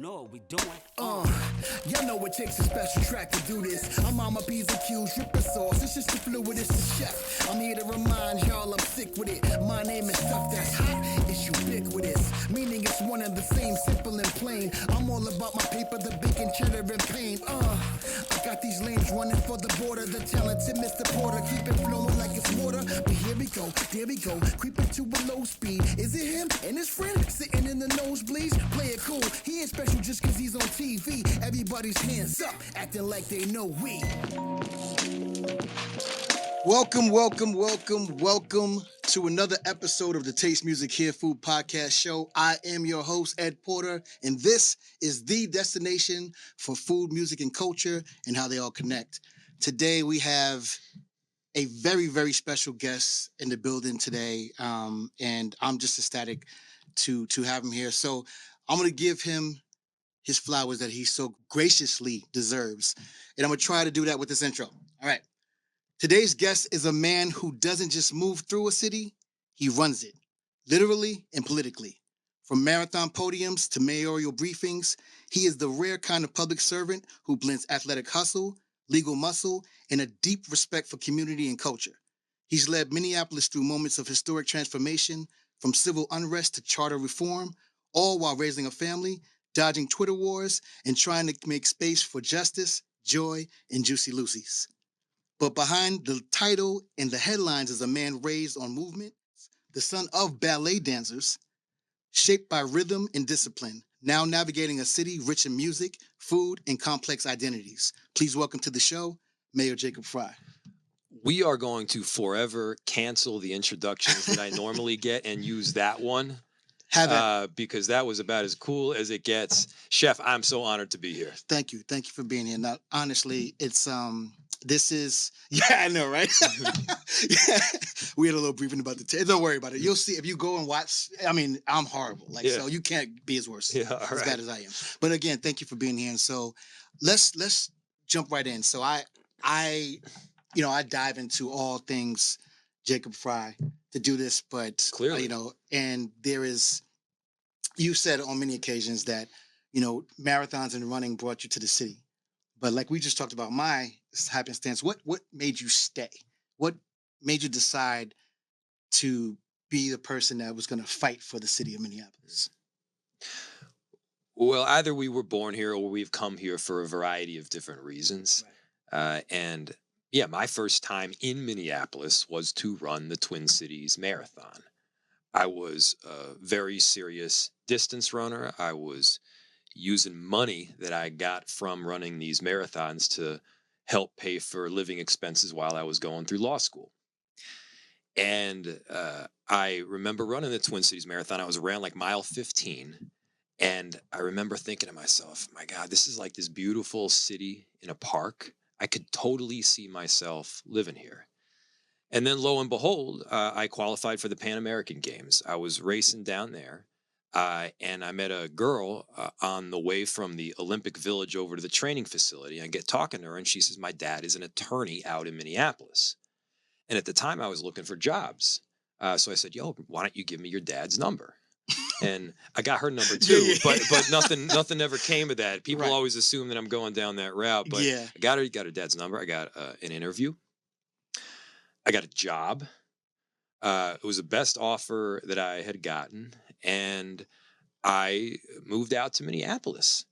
know what we doing. Y'all know it takes a special track to do this. I'm on my P's and Q's, dripping sauce. It's just the fluid, it's the chef. I'm here to remind y'all I'm sick with it. My name is stuff that's hot, it's ubiquitous. Meaning it's one and the same, simple and plain. I'm all about my paper, the bacon, cheddar, and pain. I got these lanes running for the border. The talented Mr. Porter, keep it flowing like it's water. But here we go, there we go, creeping to a low speed. Is it him and his friend sitting in the nosebleeds? Play it cool, he ain't special just cause he's on TV. Everybody's hands up, acting like they know we. Welcome to another episode of the Taste Music Hear Food Podcast Show. I am your host, Ed Porter, and this is the destination for food, music, and culture and how they all connect. Today, we have a very, very special guest in the building today, and I'm just ecstatic to have him here. So I'm going to give him his flowers that he so graciously deserves, and I'm going to try to do that with this intro. All right. Today's guest is a man who doesn't just move through a city, he runs it, literally and politically. From marathon podiums to mayoral briefings, he is the rare kind of public servant who blends athletic hustle, legal muscle, and a deep respect for community and culture. He's led Minneapolis through moments of historic transformation, from civil unrest to charter reform, all while raising a family, dodging Twitter wars, and trying to make space for justice, joy, and juicy Lucy's. But behind the title and the headlines is a man raised on movement, the son of ballet dancers, shaped by rhythm and discipline, now navigating a city rich in music, food, and complex identities. Please welcome to the show, Mayor Jacob Frey. We are going to forever cancel the introductions that I normally get and use that one. Because that was about as cool as it gets. Chef, I'm so honored to be here. Thank you for being here. Now, honestly, it's this is I know, right? Yeah. We had a little briefing about don't worry about it. You'll see if you go and watch. I mean, I'm horrible, so you can't be as worse, as bad as I am. But again, thank you for being here. And so let's jump right in. So I dive into all things Jacob Frey to do this, but clearly, and there is, you said on many occasions that, marathons and running brought you to the city. But like we just talked about my happenstance, what made you stay? What made you decide to be the person that was going to fight for the city of Minneapolis? Well, either we were born here or we've come here for a variety of different reasons. Right. My first time in Minneapolis was to run the Twin Cities Marathon. I was a very serious distance runner. I was using money that I got from running these marathons to help pay for living expenses while I was going through law school. And I remember running the Twin Cities Marathon. I was around like mile 15. And I remember thinking to myself, my God, this is like this beautiful city in a park. I could totally see myself living here. And then lo and behold, I qualified for the Pan American Games. I was racing down there. And I met a girl on the way from the Olympic Village over to the training facility. I get talking to her, and she says, my dad is an attorney out in Minneapolis. And at the time, I was looking for jobs. So I said, why don't you give me your dad's number? And I got her number too, but nothing ever came of that. People always assume that I'm going down that route. But I got her dad's number. I got an interview. I got a job. It was the best offer that I had gotten. And I moved out to Minneapolis,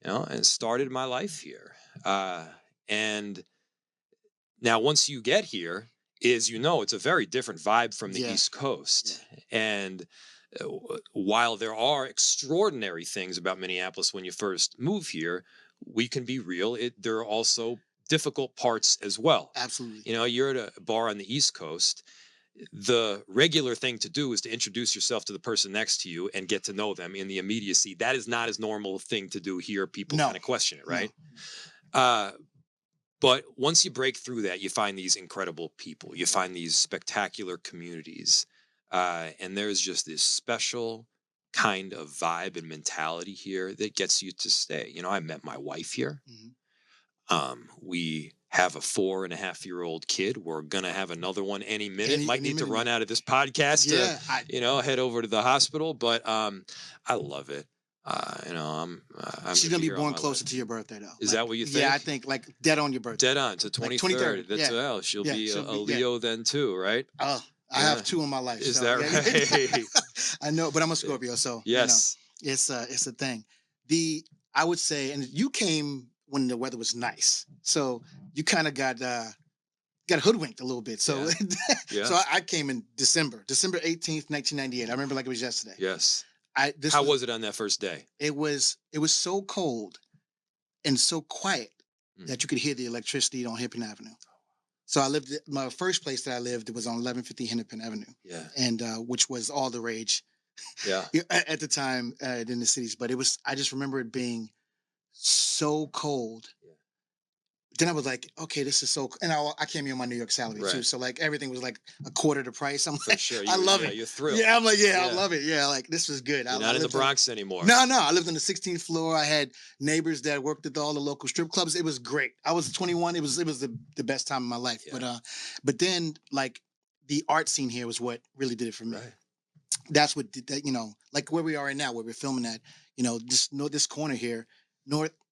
and started my life here. And now once you get here, it's a very different vibe from the East Coast. Yeah. And while there are extraordinary things about Minneapolis when you first move here, we can be real. There are also difficult parts as well. Absolutely. You're at a bar on the East Coast. The regular thing to do is to introduce yourself to the person next to you and get to know them in the immediacy. That is not as normal thing to do here. People kind of question it, right? No. But once you break through that, you find these incredible people. You find these spectacular communities. And there's just this special kind of vibe and mentality here that gets you to stay. I met my wife here. Mm-hmm. We have a 4.5-year-old kid. We're going to have another one any minute. Might need to run out of this podcast to, head over to the hospital. But I love it. I'm She's gonna gonna be here all born my closer life. to your birthday, though. Is Like, that what you think? yeah, I think like dead on your birthday. Dead on to Like 23rd. 23rd. That's Yeah. well. She'll Yeah, be she'll a be, yeah. Leo then too, right? Oh, I Yeah. have two in my life. Is So that yeah. right? I know, but I'm a Yeah. Scorpio, so Yes. it's a thing. I would say, and you came when the weather was nice, so you kind of got hoodwinked a little bit. So Yeah. so I came in December 18th, 1998. I remember like it was yesterday. Yes. This How was it on that first day? it was so cold and so quiet Mm. that you could hear the electricity on Hennepin Avenue. So I lived my first place that I lived, it was on 1150 Hennepin Avenue, Yeah. and which was all the rage Yeah. at the time in the cities. But I just remember it being so cold. Yeah. Then I was like, okay, this is so, and I came here on my New York salary too, Right. so like everything was like a quarter the price. I'm For like, sure. I love it. You're thrilled. Yeah, I'm like, yeah, I Yeah. love it. Yeah, like this was good. You're I not in the lived on- Bronx anymore. No, I lived on the 16th floor. I had neighbors that worked at all the local strip clubs. It was great. I was 21. It was the best time of my life. Yeah. But then like the art scene here was what really did it for me. Right. That's what did that, like where we are right now, where we're filming at, this corner here,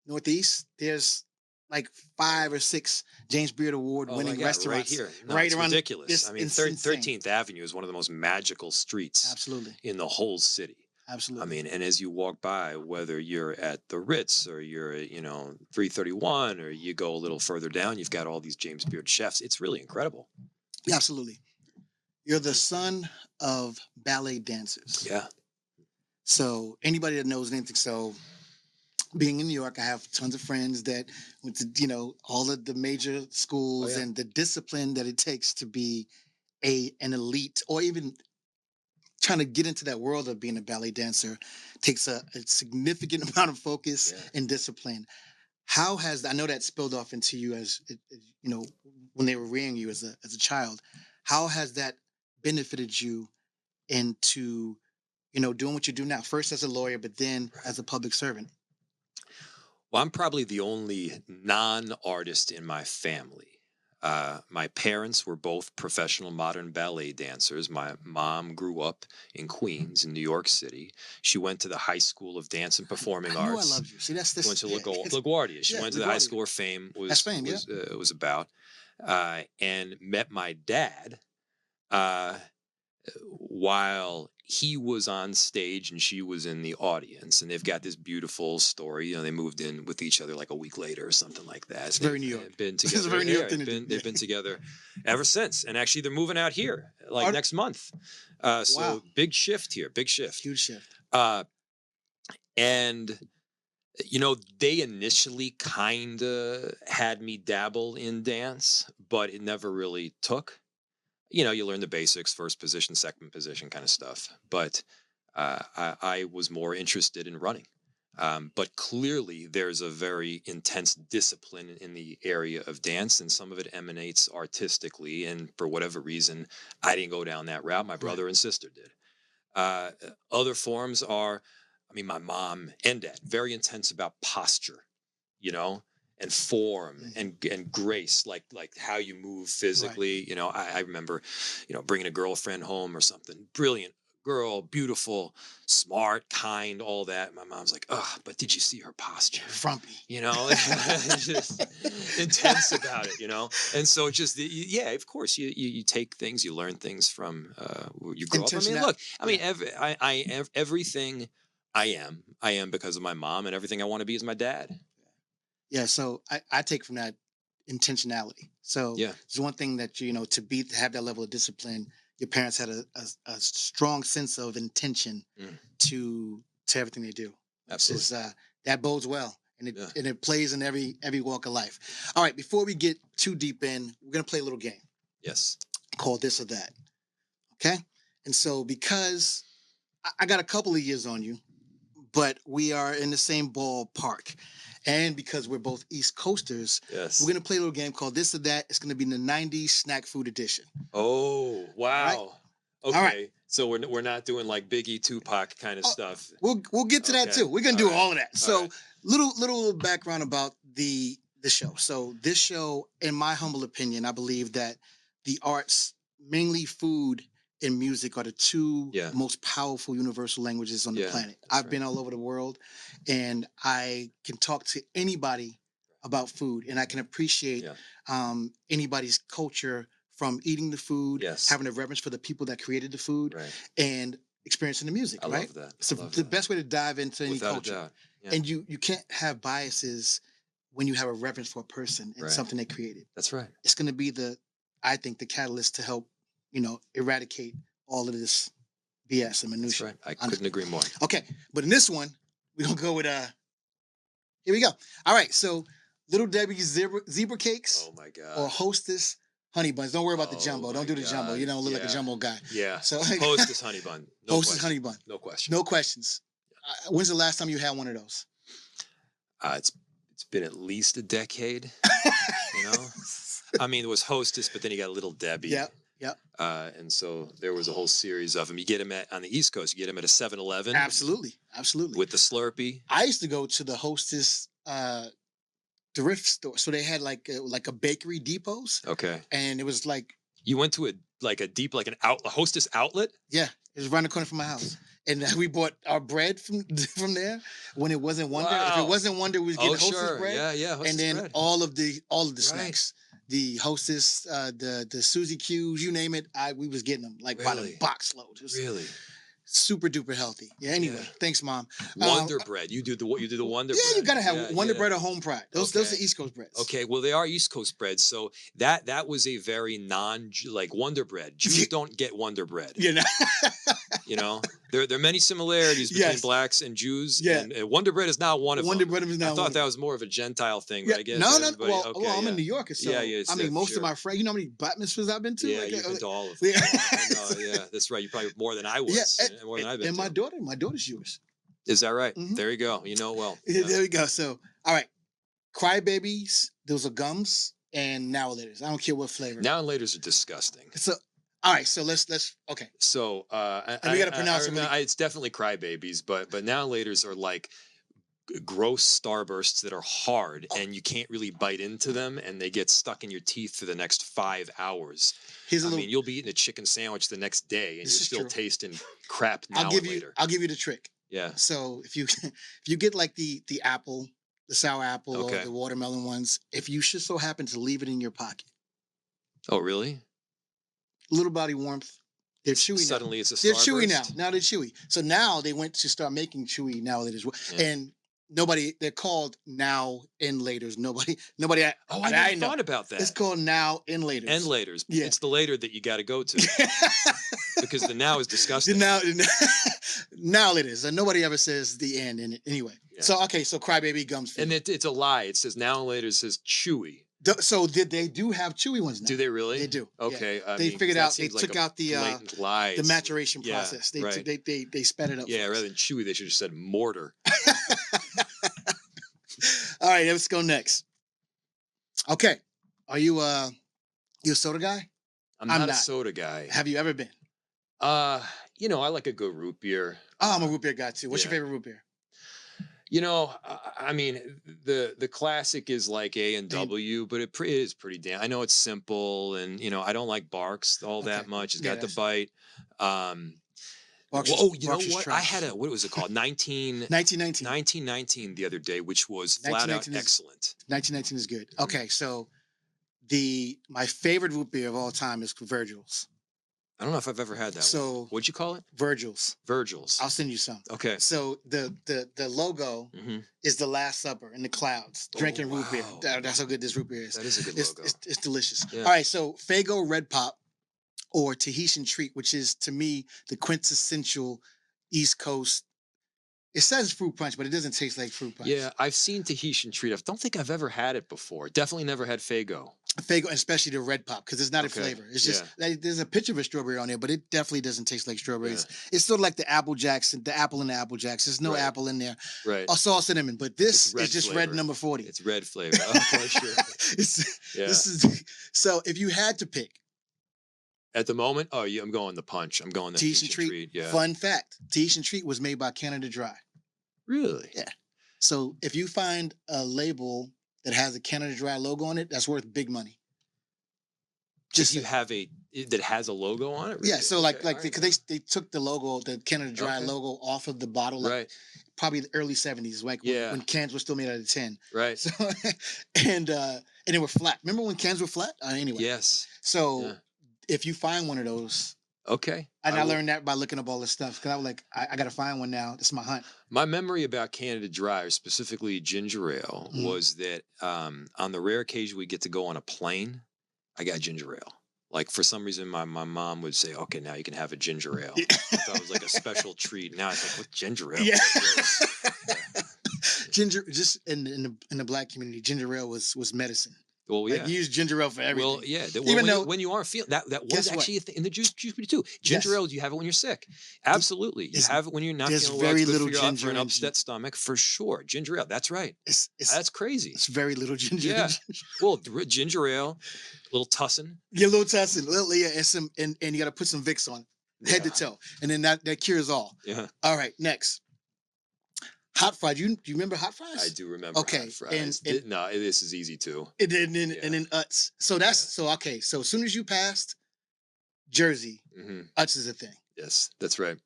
northeast, there's like 5 or 6 James Beard Award Oh winning my God, restaurants right here. No, right it's around ridiculous. this. I mean, It's insane. 13th Avenue is one of the most magical streets Absolutely, in the whole city. absolutely. I mean, and as you walk by, whether you're at the Ritz or you're at, 331 or you go a little further down, you've got all these James Beard chefs. It's really incredible. Yeah, absolutely. You're the son of ballet dancers. Yeah. So anybody that knows anything, so being in New York, I have tons of friends that went to, all of the major schools, Oh, yeah. and the discipline that it takes to be an elite, or even trying to get into that world of being a ballet dancer takes a significant amount of focus Yeah. and discipline. How has, I know that spilled off into you as, when they were rearing you as a child, how has that benefited you into, doing what you do now? First as a lawyer, but then as a public servant. Well, I'm probably the only non-artist in my family. My parents were both professional modern ballet dancers. My mom grew up in Queens, in New York City. She went to the High School of Dance and Performing I knew Arts. I loved you. See, that's this. Went to yeah, LaGuardia. She yeah, went to the High LaGuardia. School where fame That's fame, yeah. was about, and met my dad uh, while he was on stage and she was in the audience. And they've got this beautiful story. They moved in with each other like a week later or something like that. It's very New York. They've been It's together. a very New York yeah, thing to do. they've been together ever since. And actually, they're moving out here like Are- next month. So Wow. big shift here. Big shift. Huge shift. And they initially kind of had me dabble in dance, but it never really took. You learn the basics, first position, second position kind of stuff. But I was more interested in running. But clearly, there's a very intense discipline in the area of dance, and some of it emanates artistically. And for whatever reason, I didn't go down that route. My brother and sister did. Other forms are, my mom and dad, very intense about posture, and form and grace, like how you move physically. I remember, bringing a girlfriend home or something, brilliant girl, beautiful, smart, kind, all that. My mom's like, oh, but did you see her posture? Frumpy. Just intense about it, And so just, yeah, of course, you take things, you learn things from you grow up. Look, everything I am because of my mom, and everything I want to be is my dad. Yeah, so I take from that intentionality. So Yeah. it's one thing that to have that level of discipline. Your parents had a strong sense of intention to everything they do. Absolutely. That bodes well, and it plays in every walk of life. All right, before we get too deep in, we're gonna play a little game Yes. called This or That. Okay, and so because I got a couple of years on you, but we are in the same ballpark. And because we're both East Coasters, Yes. we're going to play a little game called This or That. It's going to be in the 90s snack food edition. Oh, wow. All Okay. right. So we're not doing like Biggie, Tupac kind of stuff. We'll get to that Okay. too. We're going to do All all of that. All So right. little background about the show. So this show, in my humble opinion, I believe that the arts, mainly food, and music are the two Yeah. most powerful universal languages on the Yeah, planet. that's I've been all over the world, and I can talk to anybody about food, and I can appreciate Yeah. anybody's culture from eating the food, Yes. having a reverence for the people that created the food, Right. and experiencing the music. I Right? love that. It's I love the that. best way to dive into any Without a culture. doubt. Yeah. And you can't have biases when you have a reverence for a person and Right. something they created. That's right. It's going to be I think, the catalyst to help, eradicate all of this BS and That's minutia. right. I couldn't agree more. Okay, but in this one, we're gonna go with here we go. All right, so Little Debbie's zebra cakes Oh my or God. Hostess honey buns. Don't worry about the Oh jumbo. my Don't do the jumbo. God. You don't look like a Yeah. jumbo guy. Yeah. So Hostess honey bun. No Hostess question. honey bun. No question. No questions. When's the last time you had one of those? It's been at least a decade. You know, I mean, it was Hostess, but then you got Little Debbie. Yep. Yep. And so there was a whole series of them. You get them on the East Coast. You get them at a 7-Eleven. Absolutely. Absolutely. With the Slurpee. I used to go to the Hostess thrift store. So they had like a bakery depots. Okay. And it was like, you went to a Hostess outlet? Yeah, it was around the corner from my house. And we bought our bread from there when it wasn't Wonder. Wow. If it wasn't Wonder, we was getting Hostess sure. bread. Yeah, Hostess and then bread. all of the Right. snacks, the Hostess, the Suzy Q's, you name it, we was getting them like by the Really? box load. It was Really? super duper healthy. Yeah. Anyway, Yeah. Thanks, Mom. Wonder bread. You do the Wonder bread. Yeah, you gotta have Yeah, Wonder yeah. bread or Home Pride. Those are East Coast breads. Okay, well they are East Coast breads, so that was a very like Wonder bread. Jews don't get Wonder bread. You know. You know, there are many similarities between Yes. blacks and Jews. Yeah. And Wonder bread is not one of Wonder them. bread is not I one thought of that them. was more of a Gentile thing, Yeah. but I guess No. everybody. Well, Okay, I'm yeah. in New York, so Yeah, yeah, I mean, most sure. of my friends. You know how many bat mitzvahs I've been to? Yeah, Like, you've been to all of them. Yeah. I know, yeah, that's right. You probably more than I was. Yeah, More than I've been and to. my daughter's Jewish. Is that right? Mhm. There you go. You know well. Yeah. Yeah. There we go. So, all right, Crybabies. Those are gums, and Now and Laters. I don't care what flavor. Now and laters are disgusting. So, all right. So let's okay. So And we gotta pronounce them. It's definitely crybabies, but now and laters are like gross starbursts that are hard and you can't really bite into them and they get stuck in your teeth for the next 5 hours. Here's a I little. mean, you'll be eating a chicken sandwich the next day and you're This is still true. tasting crap now I'll give and you. later. I'll give you the trick. Yeah. So if you get like the apple, the sour apple, Okay. or the watermelon ones, if you should so happen to leave it in your pocket, Oh, really? little body warmth. They're chewy now. Suddenly it's a They're chewy starburst? now. Now they're chewy. So now they went to start making chewy now that as well. Yeah. And they're called Now and Laters. Nobody. Oh, I never thought about that. It's called Now and Laters. And laters. Yeah. It's the later that you got to go to because the now is disgusting. now it is. And nobody ever says the end in it anyway. Yeah. So okay, so Crybaby gums. For And you. it's a lie. It says now and later says chewy. So did they do have chewy ones now? Do they really? They do. Yeah. Okay. I They mean, figured that out. They seems like took a out the blatant lie. maturation Yeah, process. They right. they sped it up. Yeah, for us. rather than chewy, they should have said mortar. All right, let's go next. Okay, are you a soda guy? I'm I'm not a not. soda guy. Have you ever been? I like a good root beer. Oh, I'm a root beer guy too. What's your Yeah. favorite root beer? I mean, the classic is like A&W, but it is pretty damn. I know it's simple, and I don't like Barks all that Okay. much. It's Yeah, got the that's- bite. Barks Well, is- you know Barks is what? I trash. had what was it called? 1919. 1919 the other day, which was flat out 1919 is- excellent. 1919 is good. Mhm. Okay, so my favorite root beer of all time is Virgil's. I don't know if I've ever had that one. So What'd you call it? Virgil's. Virgil's. I'll send you some. Okay. So the logo Hmm. is the Last Supper in the clouds, drinking root beer. wow. That's how good this root beer is. That is a good It's, logo. it's delicious. Yeah. All right, so Faygo Red Pop or Tahitian Treat, which is to me the quintessential East Coast. It says fruit punch, but it doesn't taste like fruit punch. Yeah, I've seen Tahitian Treat. I don't think I've ever had it before. Definitely never had Faygo. Faygo, especially the Red Pop, because it's not Okay, a flavor. It's just yeah. there's a picture of a strawberry on there, but it definitely doesn't taste like strawberries. Yeah. It's sort of like the Apple Jacks, the apple in the Apple Jacks. There's no Right. apple in there. Right. Or saw cinnamon, but this It's red is just flavor. red number 40. It's red flavor. Okay, sure. Yeah. This is so if you had to pick At the moment, I'm going the punch. I'm going the Tahitian Tahitian Treat. Yeah. Fun fact: Tahitian Treat was made by Canada Dry. Really? Yeah. So if you find a label that has a Canada Dry logo on it, that's worth big money. Just you have that has a logo on it. Really? Yeah, so Okay, like all right. because they took the logo, the Canada Dry Okay. logo off of the bottle, like Right. probably the early 70s, like when cans were still made out of tin. Right. So and they were flat. Remember when cans were flat? Anyway. Yes. So Yeah. if you find one of those, Okay. and I learned that by looking up all this stuff because I was like, I got to find one now. This is my hunt. My memory about Canada Dry, or specifically ginger ale, was that on the rare occasion we get to go on a plane, I got ginger ale. Like for some reason, my mom would say, "Okay, now you can have a ginger ale." I thought it was like a special treat. Now I think, "What ginger ale?" Yeah. Yeah. Ginger, just in the black community, ginger ale was medicine. Well, yeah. Like you use ginger ale for everything. Well, yeah. Even though when you aren't feeling that was guess what? actually a thing in the juice community too. Ginger ale, you have it when you're sick. Absolutely, you have it when you're not there's feeling well. very It's good little for your ginger for an in upset stomach for sure. Ginger ale, that's right. That's crazy. It's very little ginger. Yeah. Well, ginger ale, little tussin. Yeah, little tussin, yeah, and some and you got to put some Vicks on head to toe, and then that cures all. Yeah. All right, next. Hot fries. Do you remember hot fries? I do remember hot fries. No, this is easy too. And then Utz. So that's so okay. So as soon as you passed Jersey, Utz is a thing. Yes, that's right.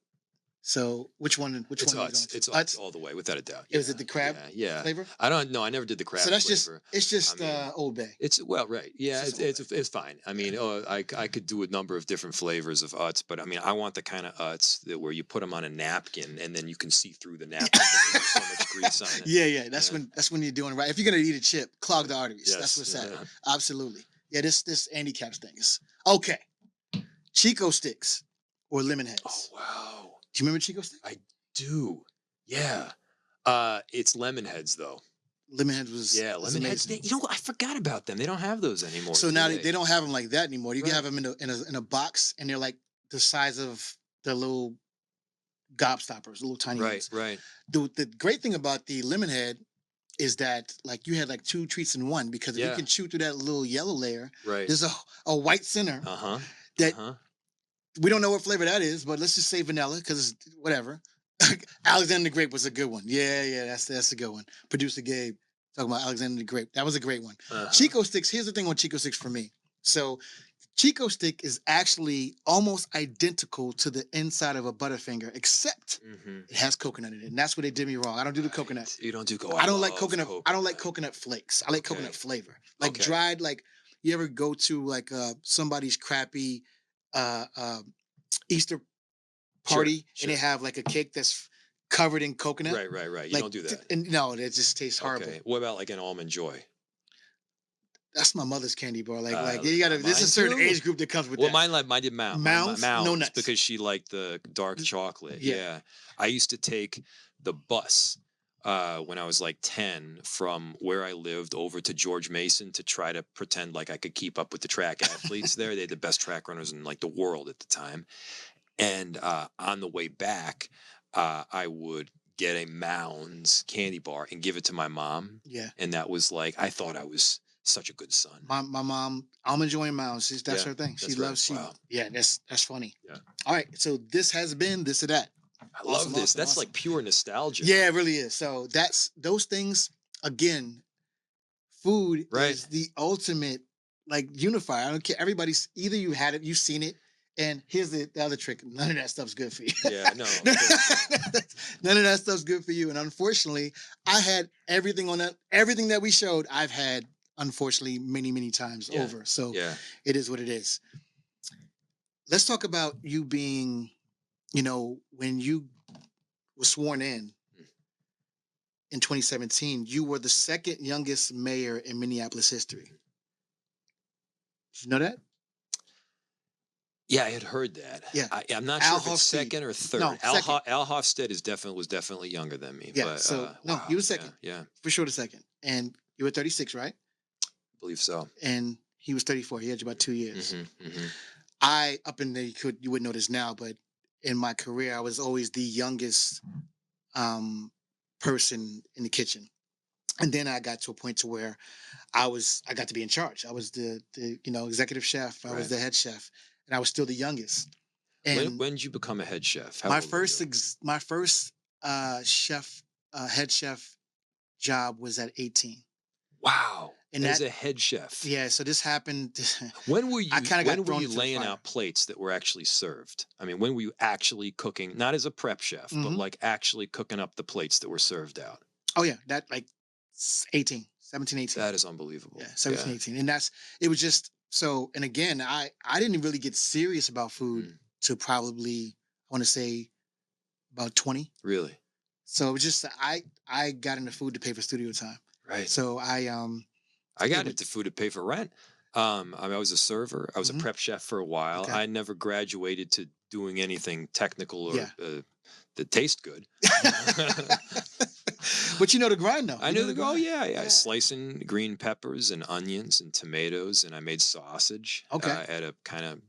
So which one? It's Utz. It's Utz all the way, without a doubt. Was it the crab flavor? I don't know. I never did the crab. So that's flavor. It's just Old Bay. It's right. Yeah, it's fine. I mean, I could do a number of different flavors of Utz, but I mean, I want the kind of Utz where you put them on a napkin and then you can see through the napkin because there's so much grease on it. Yeah. That's when you're doing it right. If you're gonna eat a chip, clog the arteries. Yes. That's what's that. Absolutely. Yeah. This Andy Caps thing is okay. Chico sticks or lemon heads. Oh wow. Do you remember Chico sticks? I do. Yeah. It's lemon heads though. Lemon heads was lemon heads. I forgot about them. They don't have those anymore. So now they don't have them like that anymore. You can have them in a box, and they're like the size of the little gobstoppers, little tiny ones. Right. The great thing about the lemon head is that like you had like two treats in one because if you can chew through that little yellow layer, there's a white center that we don't know what flavor that is, but let's just say vanilla because it's whatever. Alexander the Grape was a good one. Yeah, that's a good one. Producer Gabe talking about Alexander the Grape. That was a great one. Chico sticks. Here's the thing with Chico sticks for me. So Chico stick is actually almost identical to the inside of a Butterfinger, except it has coconut in it, and that's where they did me wrong. I don't do the coconut. You don't do coconut. I don't like coconut. I don't like coconut flakes. I like coconut flavor, like dried. Like you ever go to like somebody's crappy Easter party and they have like a cake that's covered in coconut. Right. You don't do that. And no, it just tastes horrible. Okay. What about like an Almond Joy? That's my mother's candy bar. Like you gotta. There's a certain age group that comes with that. Well, mine did Mounds. Mounds, no nuts, because she liked the dark chocolate. Yeah. I used to take the bus when I was like 10 from where I lived over to George Mason to try to pretend like I could keep up with the track athletes there. They had the best track runners in like the world at the time. And on the way back, I would get a Mounds candy bar and give it to my mom. Yeah. And that was like, I thought I was such a good son. My mom, I'm enjoying Mounds. That's her thing. She loves. Wow. Yeah, that's funny. Yeah. All right, so this has been this or that. I love this. That's like pure nostalgia. Yeah, it really is. So that's those things again. Food is the ultimate like unifier. I don't care. Everybody's either you had it, you've seen it, and here's the other trick: none of that stuff's good for you. Yeah, no. None of that stuff's good for you. And unfortunately, I had everything on that. Everything that we showed, I've had unfortunately many times over. So it is what it is. Let's talk about you being, when you were sworn in 2017, you were the second youngest mayor in Minneapolis history. Did you know that? Yeah, I had heard that. Yeah, I'm not sure if it's second or third. No, Al Hofstede was definitely younger than me. Yeah, but, so no, you were second. Yeah, for sure the second. And you were 36, right? I believe so. And he was 34. He had you about 2 years. Up in there, you wouldn't know this now, but in my career, I was always the youngest person in the kitchen. And then I got to a point to where I got to be in charge. I was the executive chef. I was the head chef, and I was still the youngest. And when did you become a head chef? My first head chef job was at 18. Wow. And as that, a head chef. yeah, so this happened. When were I you kind of when got were thrown you into the laying fire. out plates that were actually served? I mean, when were you actually cooking, not as a prep chef, but Hmm. like actually cooking up the plates that were served out? Oh yeah, that like 18, 17, 18. That is unbelievable. Yeah, 17, Yeah. 18. And it was just so, and again, I didn't really get serious about food Mm, to probably, I want to say about 20. really? So it was just, I got into food to pay for studio time. Right. So I it got was, into food to pay for rent. I mean, I was a server. I was a mhm, prep chef for a while. okay. I never graduated to doing anything technical or Yeah. that taste good. But you know the grind though. I You knew know the oh grind. yeah, yeah, Yeah. slicing green peppers and onions and tomatoes, and I made sausage Okay. at a kind of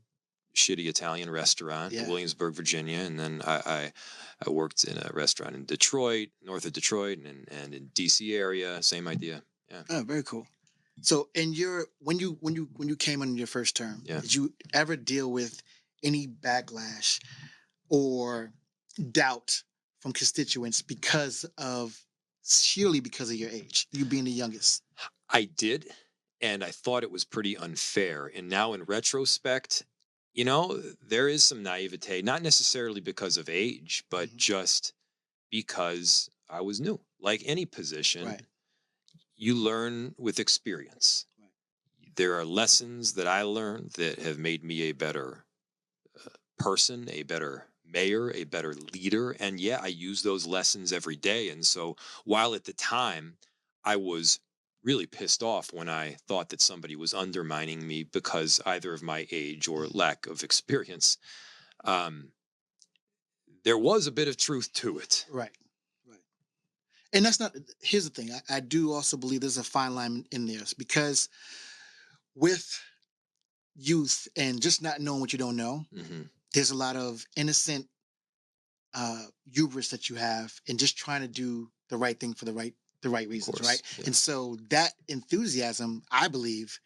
shitty Italian restaurant in Yeah. Williamsburg, Virginia, and then I worked in a restaurant in Detroit, north of Detroit, and in DC area. Same idea. Yeah, Oh, very cool. So, in your when you came on your first term, yeah. did you ever deal with any backlash or doubt from constituents sheerly because of your age, you being the youngest? I did, and I thought it was pretty unfair. And now, in retrospect, there is some naivete, not necessarily because of age, but Mhm. just because I was new. Like any Right. position, you learn with experience. Right. There are lessons that I learned that have made me a better person, a better mayor, a better leader. And yeah, I use those lessons every day. And so while at the time I was really pissed off when I thought that somebody was undermining me because either of my age or Mhm. lack of experience, um, there was a bit of truth to it. Right. Right. And that's not. Here's the thing. I do also believe there's a fine line in there because with youth and just not knowing what you don't know, Hmm. there's a lot of innocent hubris that you have and just trying to do the right thing for the right Of reasons, right? course. Yeah. And so that enthusiasm, I believe,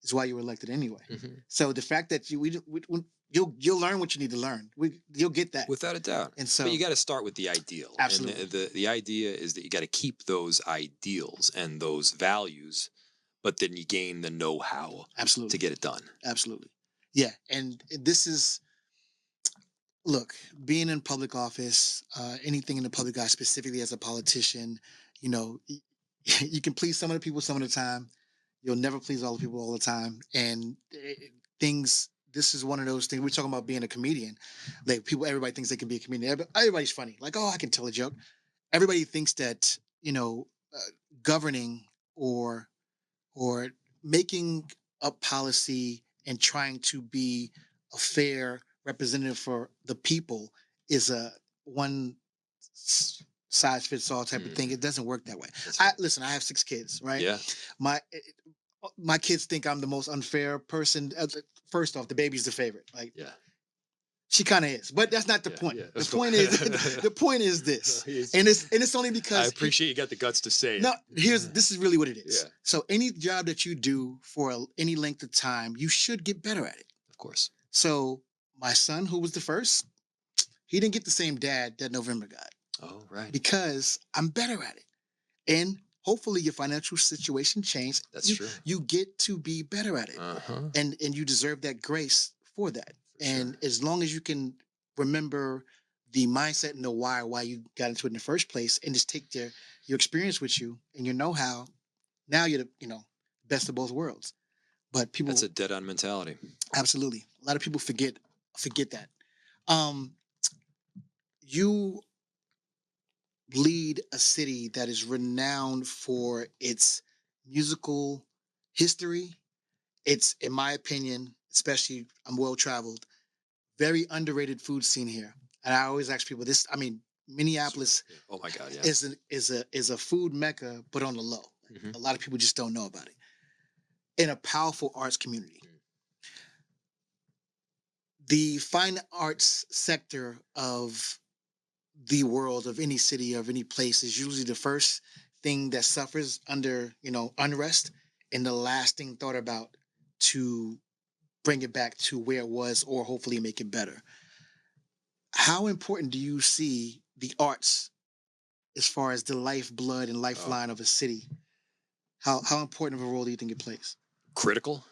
is why you were elected anyway. Hmm. So the fact that you'll learn what you need to learn. You'll get that. Without a doubt. And But you so got to start with the ideal. And absolutely, the idea is that you got to keep those ideals and those values, but then you gain the know how to absolutely, get it done. absolutely, yeah. And this is look, being in public office, anything in the public eye, specifically as a politician, you know, you can please some of the people some of the time. You'll never please all the people all the time. And things, this is one of those things. We're talking about being a comedian. Like everybody thinks they can be a comedian. Everybody's funny. Like, oh, I can tell a joke. Everybody thinks that, governing or or making up policy and trying to be a fair representative for the people is a one size fits all type of thing. Hmm. It doesn't work that way. That's I right. listen. I have 6 kids, right? Yeah. My my kids think I'm the most unfair person. First off, the baby's the favorite. Like Yeah. she kind of is, but that's not the Yeah. point. Yeah. The That's point is fine. the point is this, He's- and it's only I because appreciate you got the guts to say no, it. this is really what it is. Yeah. So any job that you do for any length of time, you should get better at it. Of course. So my son, who was the first, he didn't get the same dad that November got Oh, right. because I'm better at it. And hopefully your financial situation changed. That's You true. you get to be better at it. Uh-huh. And you deserve that grace for that. For And sure. as long as you can remember the mindset and the why you got into it in the first place and just take your experience with you and your know-how, now you're the best of both worlds. But That's people a dead on mentality. absolutely, a lot of people forget that. Um, you lead a city that is renowned for its musical history. It's, in my opinion, especially I'm well traveled, very underrated food scene here. And I always ask people this. I mean, Minneapolis Yeah. Oh my God. Yeah. is a food mecca, but on the low. Hmm. A lot of people just don't know about it. In a powerful arts community, the fine arts sector of the world, of any city, of any place, is usually the first thing that suffers under unrest, and the last thing thought about to bring it back to where it was, or hopefully make it better. How important do you see the arts as far as the lifeblood and Oh, lifeline of a city? How important of a role do you think it plays? Critical.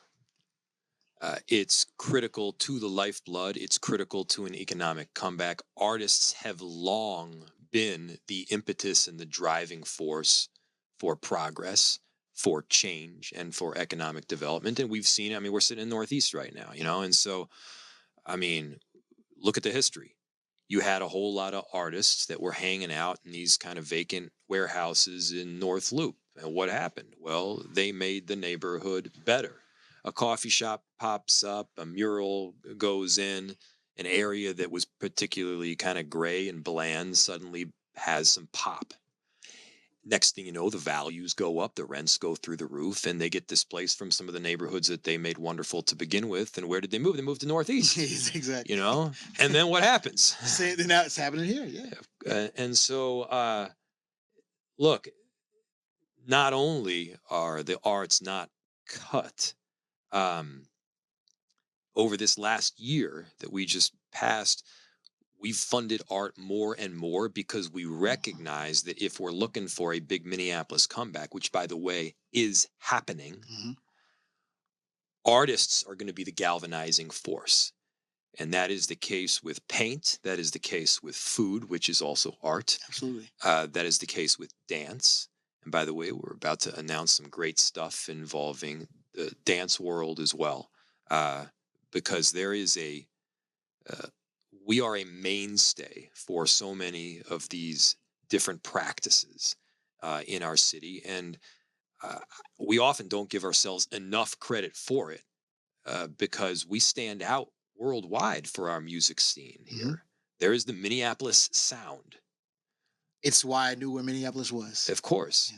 It's critical to the lifeblood. It's critical to an economic comeback. Artists have long been the impetus and the driving force for progress, for change, and for economic development. And we've seen, I mean, we're sitting in Northeast right now, you know, and so, I mean, look at the history. You had a whole lot of artists that were hanging out in these kind of vacant warehouses in North Loop. And what happened? Well, they made the neighborhood better. A coffee shop pops up, a mural goes in, an area that was particularly kind of gray and bland suddenly has some pop. Next thing you know, the values go up, the rents go through the roof, and they get displaced from some of the neighborhoods that they made wonderful to begin with. And where did they move? They moved to Northeast. Exactly. You know, and then what happens? Say now it's happening here. Yeah. And so, look, not only are the arts not cut, um, over this last year that we just passed, we've funded art more and more because we recognize that if we're looking for a big Minneapolis comeback, which by the way is happening, Mm-hmm. artists are going to be the galvanizing force. And that is the case with paint. That is the case with food, which is also art. Absolutely. That is the case with dance. And by the way, we're about to announce some great stuff involving the dance world as well. Because there is we are a mainstay for so many of these different practices in our city. And we often don't give ourselves enough credit for it because we stand out worldwide for our music scene here. Mm-hmm. There is the Minneapolis sound. It's why I knew where Minneapolis was. Of course.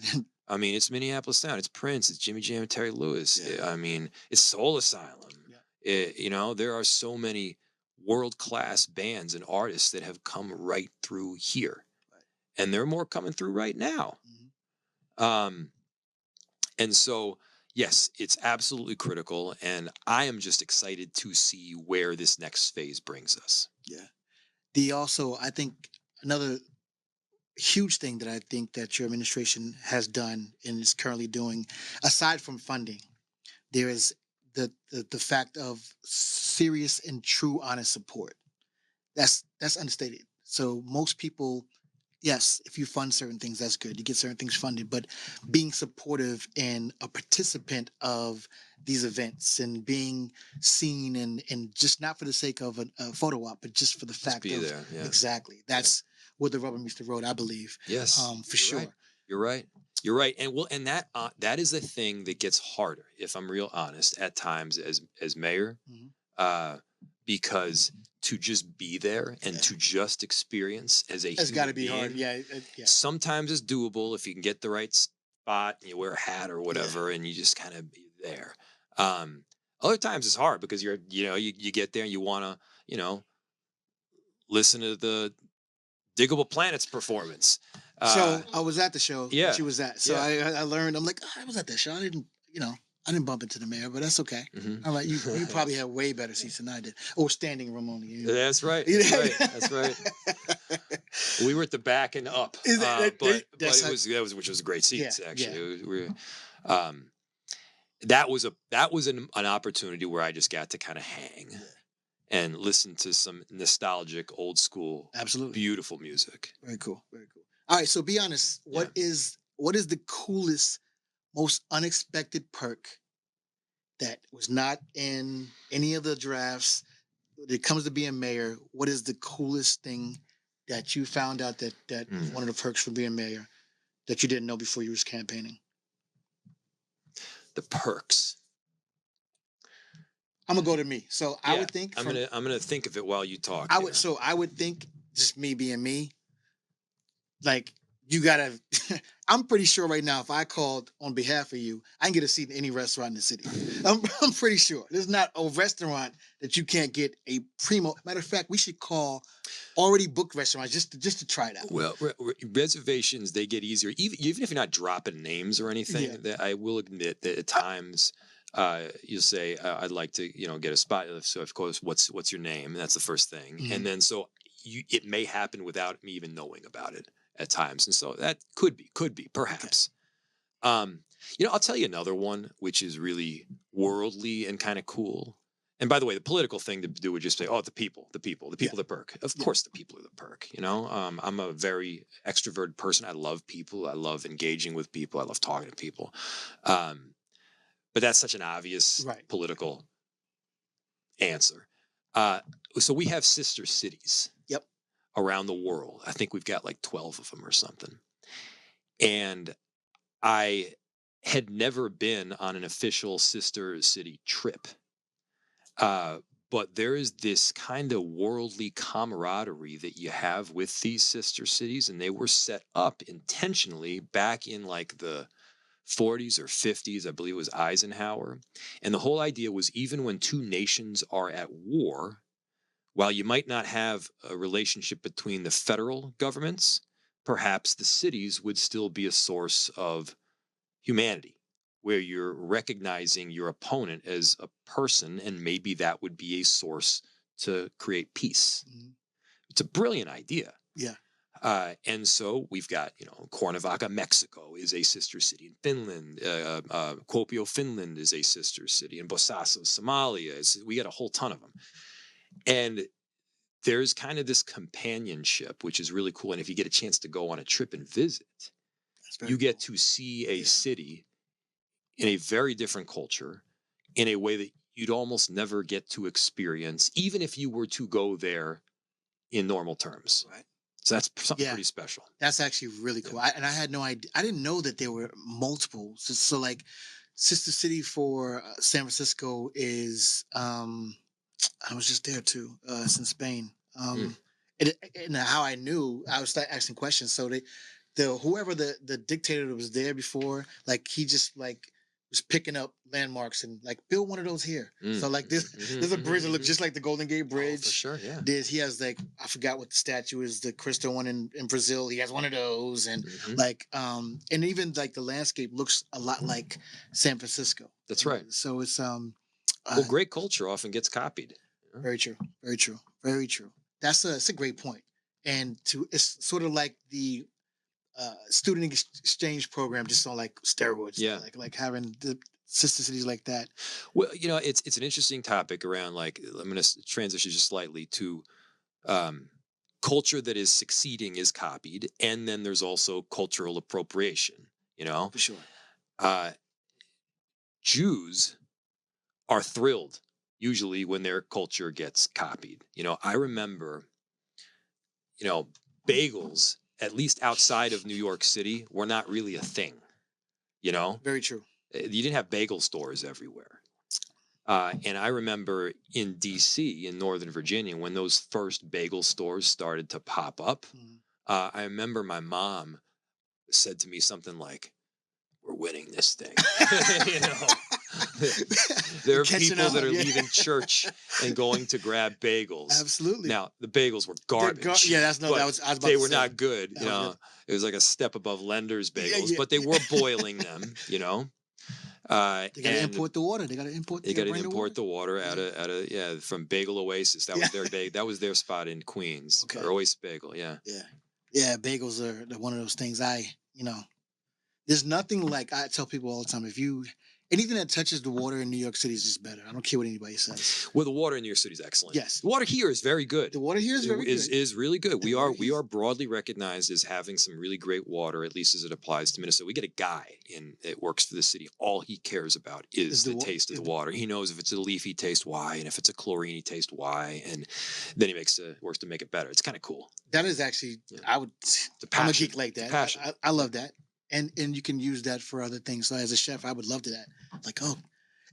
I mean, it's Minneapolis sound. It's Prince. It's Jimmy Jam and Terry Lewis. Yeah. I mean, it's Soul Asylum. Yeah. You know, there are so many world-class bands and artists that have come right through here. Right. And there are more coming through right now. Mm-hmm. And so, yes, it's absolutely critical. And I am just excited to see where this next phase brings us. Yeah. I think another huge thing that I think that your administration has done and is currently doing, aside from funding, there is the fact of serious and true honest support. That's understated. So most people, yes, if you fund certain things, that's good. You get certain things funded, but being supportive and a participant of these events and being seen and just not for the sake of a photo op, but just for the fact be of there, yeah. Exactly. That's where the rubber meets the road, I believe. Yes, for sure. Right. You're right. You're right. And that is the thing that gets harder, if I'm real honest, at times as mayor, Mhm. Because to just be there and to just experience as a It's got to human be hard. being, Yeah. sometimes it's doable if you can get the right spot and you wear a hat or whatever and you just kind of be there. Other times it's hard because you get there and you want to, listen to the Diggable Planets performance. So I was at the show. Yeah. She was at. So Yeah. I learned. I'm like, I was at that show. I didn't bump into the mayor, but that's okay. Mhm. I'm like, you probably had way better seats than I did, or standing room only. That's right. That's right. That's right. We were at the back and up, but it was which was great seats actually. That was an opportunity where I just got to kind of hang and listen to some nostalgic, old school, Absolutely beautiful music. Very cool. Very cool. All right, so be honest. What is the coolest, most unexpected perk that was not in any of the drafts? When it comes to being mayor, what is the coolest thing that you found out that is one of the perks for being mayor that you didn't know before you was campaigning? The perks. I'm gonna go to me. So I would think I'm gonna think of it while you talk. I would think, just me being me, like you gotta. I'm pretty sure right now, if I called on behalf of you, I can get a seat in any restaurant in the city. I'm pretty sure there's not a restaurant that you can't get a primo. Matter of fact, we should call already booked restaurants just to try it out. Well, reservations, they get easier, even if you're not dropping names or anything. Yeah. That I will admit that at times you'll say, I'd like to, get a spot. So of course, what's your name? And that's the first thing. Mhm. And then so it may happen without me even knowing about it at times. And so that could be perhaps. I'll tell you another one, which is really worldly and kind of cool. And by the way, the political thing to do would just say, oh, the people, Yeah. the perk. Of Yeah. course, the people are the perk. I'm a very extroverted person. I love people. I love engaging with people. I love talking to people. But that's such an obvious Right. political answer. So we have sister cities. Yep. Around the world. I think we've got like 12 of them or something. And I had never been on an official sister city trip. But there is this kind of worldly camaraderie that you have with these sister cities, and they were set up intentionally back in like the 40s or 50s. I believe it was Eisenhower. And the whole idea was even when two nations are at war, while you might not have a relationship between the federal governments, perhaps the cities would still be a source of humanity, where you're recognizing your opponent as a person, and maybe that would be a source to create peace. Mhm. It's a brilliant idea. Yeah. And so we've got, Cuernavaca, Mexico is a sister city in Finland. Kuopio, Finland is a sister city. And Bosaso, Somalia. We got a whole ton of them. And there's kind of this companionship, which is really cool. And if you get a chance to go on a trip and visit, you get to see a city in a very different culture in a way that you'd almost never get to experience, even if you were to go there in normal terms. Right. So that's something pretty special. That's actually really cool. I had no idea. I didn't know that there were multiple. So like, sister city for San Francisco is I was just there too. It's in Spain. And how I knew, I was asking questions. So whoever the dictator that was there before, like he just like was picking up landmarks and like build one of those here. So like there's a bridge that looks just like the Golden Gate Bridge. Oh, for sure, yeah. He has like, I forgot what the statue is, the Cristo one in Brazil. He has one of those, and like and even like the landscape looks a lot like San Francisco. That's right. So it's well, great culture often gets copied. Very true. Very true. Very true. It's a great point. And it's sort of like the student exchange program, just on like steroids. Yeah. Like having the sister cities like that. Well, it's an interesting topic around, like, I'm going to transition just slightly to culture that is succeeding is copied. And then there's also cultural appropriation, For sure. Jews are thrilled usually when their culture gets copied. I remember, bagels, at least outside of New York City, were not really a thing. Very true. You didn't have bagel stores everywhere. And I remember in DC, in Northern Virginia, when those first bagel stores started to pop up, I remember my mom said to me something like, "We're winning this thing." There are people that are leaving church and going to grab bagels. Absolutely. Now, the bagels were garbage. They were not good. It was like a step above Lender's bagels, but they were boiling them. They got to import the water. They got to import. They got to import the water out of from Bagel Oasis. That was their that was their spot in Queens. Or Oasis Bagel. Yeah. Yeah. Bagels are one of those things. There's nothing like, I tell people all the time, anything that touches the water in New York City is just better. I don't care what anybody says. Well, the water in New York City is excellent. Yes. The water here is very good. The water here is very good. Is really good. We are broadly recognized as having some really great water, at least as it applies to Minnesota. We get a guy that works for the city. All he cares about is the taste of the water. He knows if it's a leafy taste, why, and if it's a chlorine taste, why, and then he works to make it better. It's kind of cool. That is actually, I'm a geek like that. I love that. And you can use that for other things. So as a chef, I would love that. Like,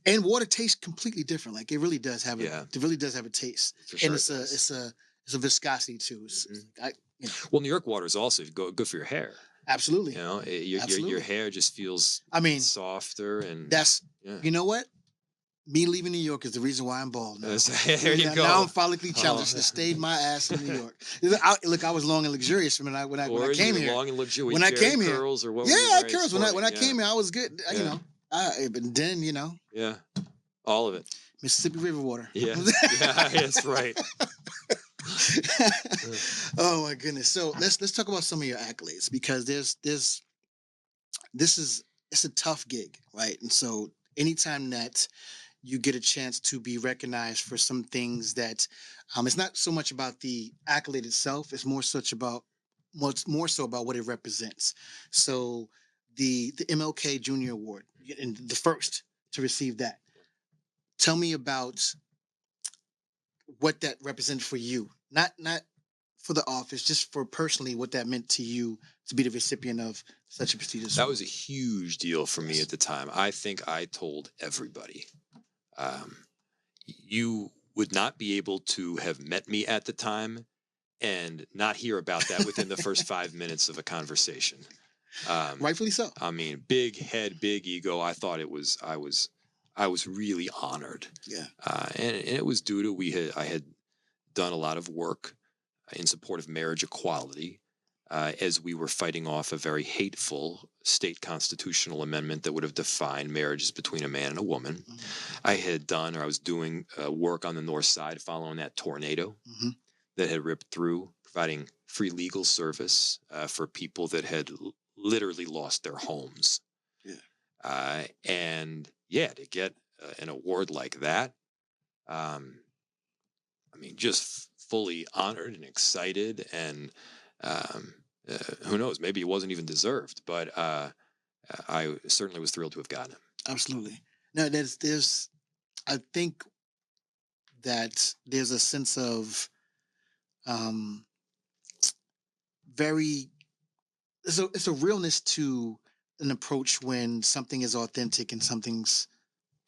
and water tastes completely different. Like it really does have it really does have a taste. For sure, and it's a viscosity too. Well, New York water is also good for your hair. Absolutely. Your hair just feels softer, and that's you know what? Me leaving New York is the reason why I'm bald now. There you go. Now I'm follically challenged to stayed my ass in New York. I was long and luxurious when I came here. Long and luxurious. When I came here, curls or what? Yeah, I had curls. When I came here, I was good. And then Yeah, all of it. Mississippi River water. Yeah, that's right. Oh my goodness. So let's talk about some of your accolades, because this is it's a tough gig, right? And so anytime that you get a chance to be recognized for some things that it's not so much about the accolade itself, it's more so about what it represents. So the MLK Junior Award, and the first to receive that. Tell me about what that represented for you. Not for the office, just for personally what that meant to you to be the recipient of such a prestigious That award. was a huge deal for me Yes. at the time. I think I told everybody. Um, you would not be able to have met me at the time and not hear about that within the first 5 minutes of a conversation. Rightfully so. I mean, big head, big ego. I was really honored, Yeah. and it was due to I had done a lot of work in support of marriage equality, as we were fighting off a very hateful state constitutional amendment that would have defined marriages between a man and a woman. I was doing work on the north side following that tornado Mm-hmm. that had ripped through, providing free legal service for people that had literally lost their homes. Yeah. And yeah, to get an award like that, I mean, just fully honored and excited, and um, who knows, maybe it wasn't even deserved, but I certainly was thrilled to have gotten it. Absolutely. No, there's I think that there's a sense of um very it's a realness to an approach when something is authentic and something's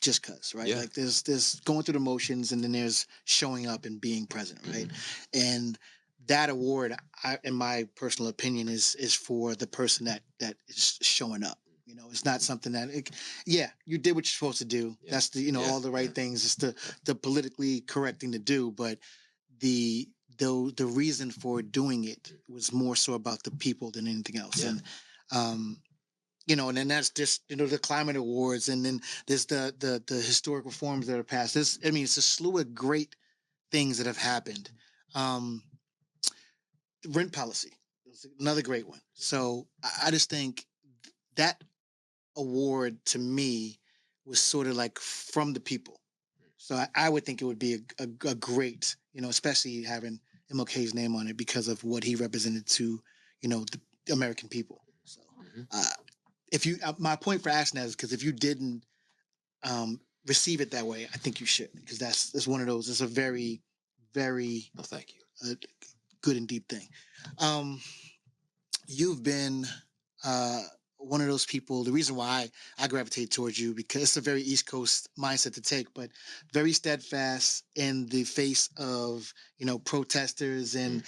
just cuz, right? Yeah. Like there's going through the motions and then there's showing up and being present, right? And that award, in my personal opinion, is for the person that is showing up. It's not something that, yeah, you did what you're supposed to do. Yeah. That's Yeah. all the right things. It's the politically correct thing to do, but the the reason for doing it was more so about the people than anything else. Yeah. And and then that's just the climate awards, and then there's the historic reforms that are passed. It's a slew of great things that have happened. Um, Rent policy is another great one. So I just think that award to me was sort of like from the people. So I would think it would be a great, especially having MLK's name on it because of what he represented to, the American people. So if you, my point for asking that is because if you didn't receive it that way, I think you should, because that's one of those. It's a very, very Well, thank you. good and deep thing. You've been uh, one of those people. The reason why I gravitate towards you, because it's a very East Coast mindset to take, but very steadfast in the face of protesters and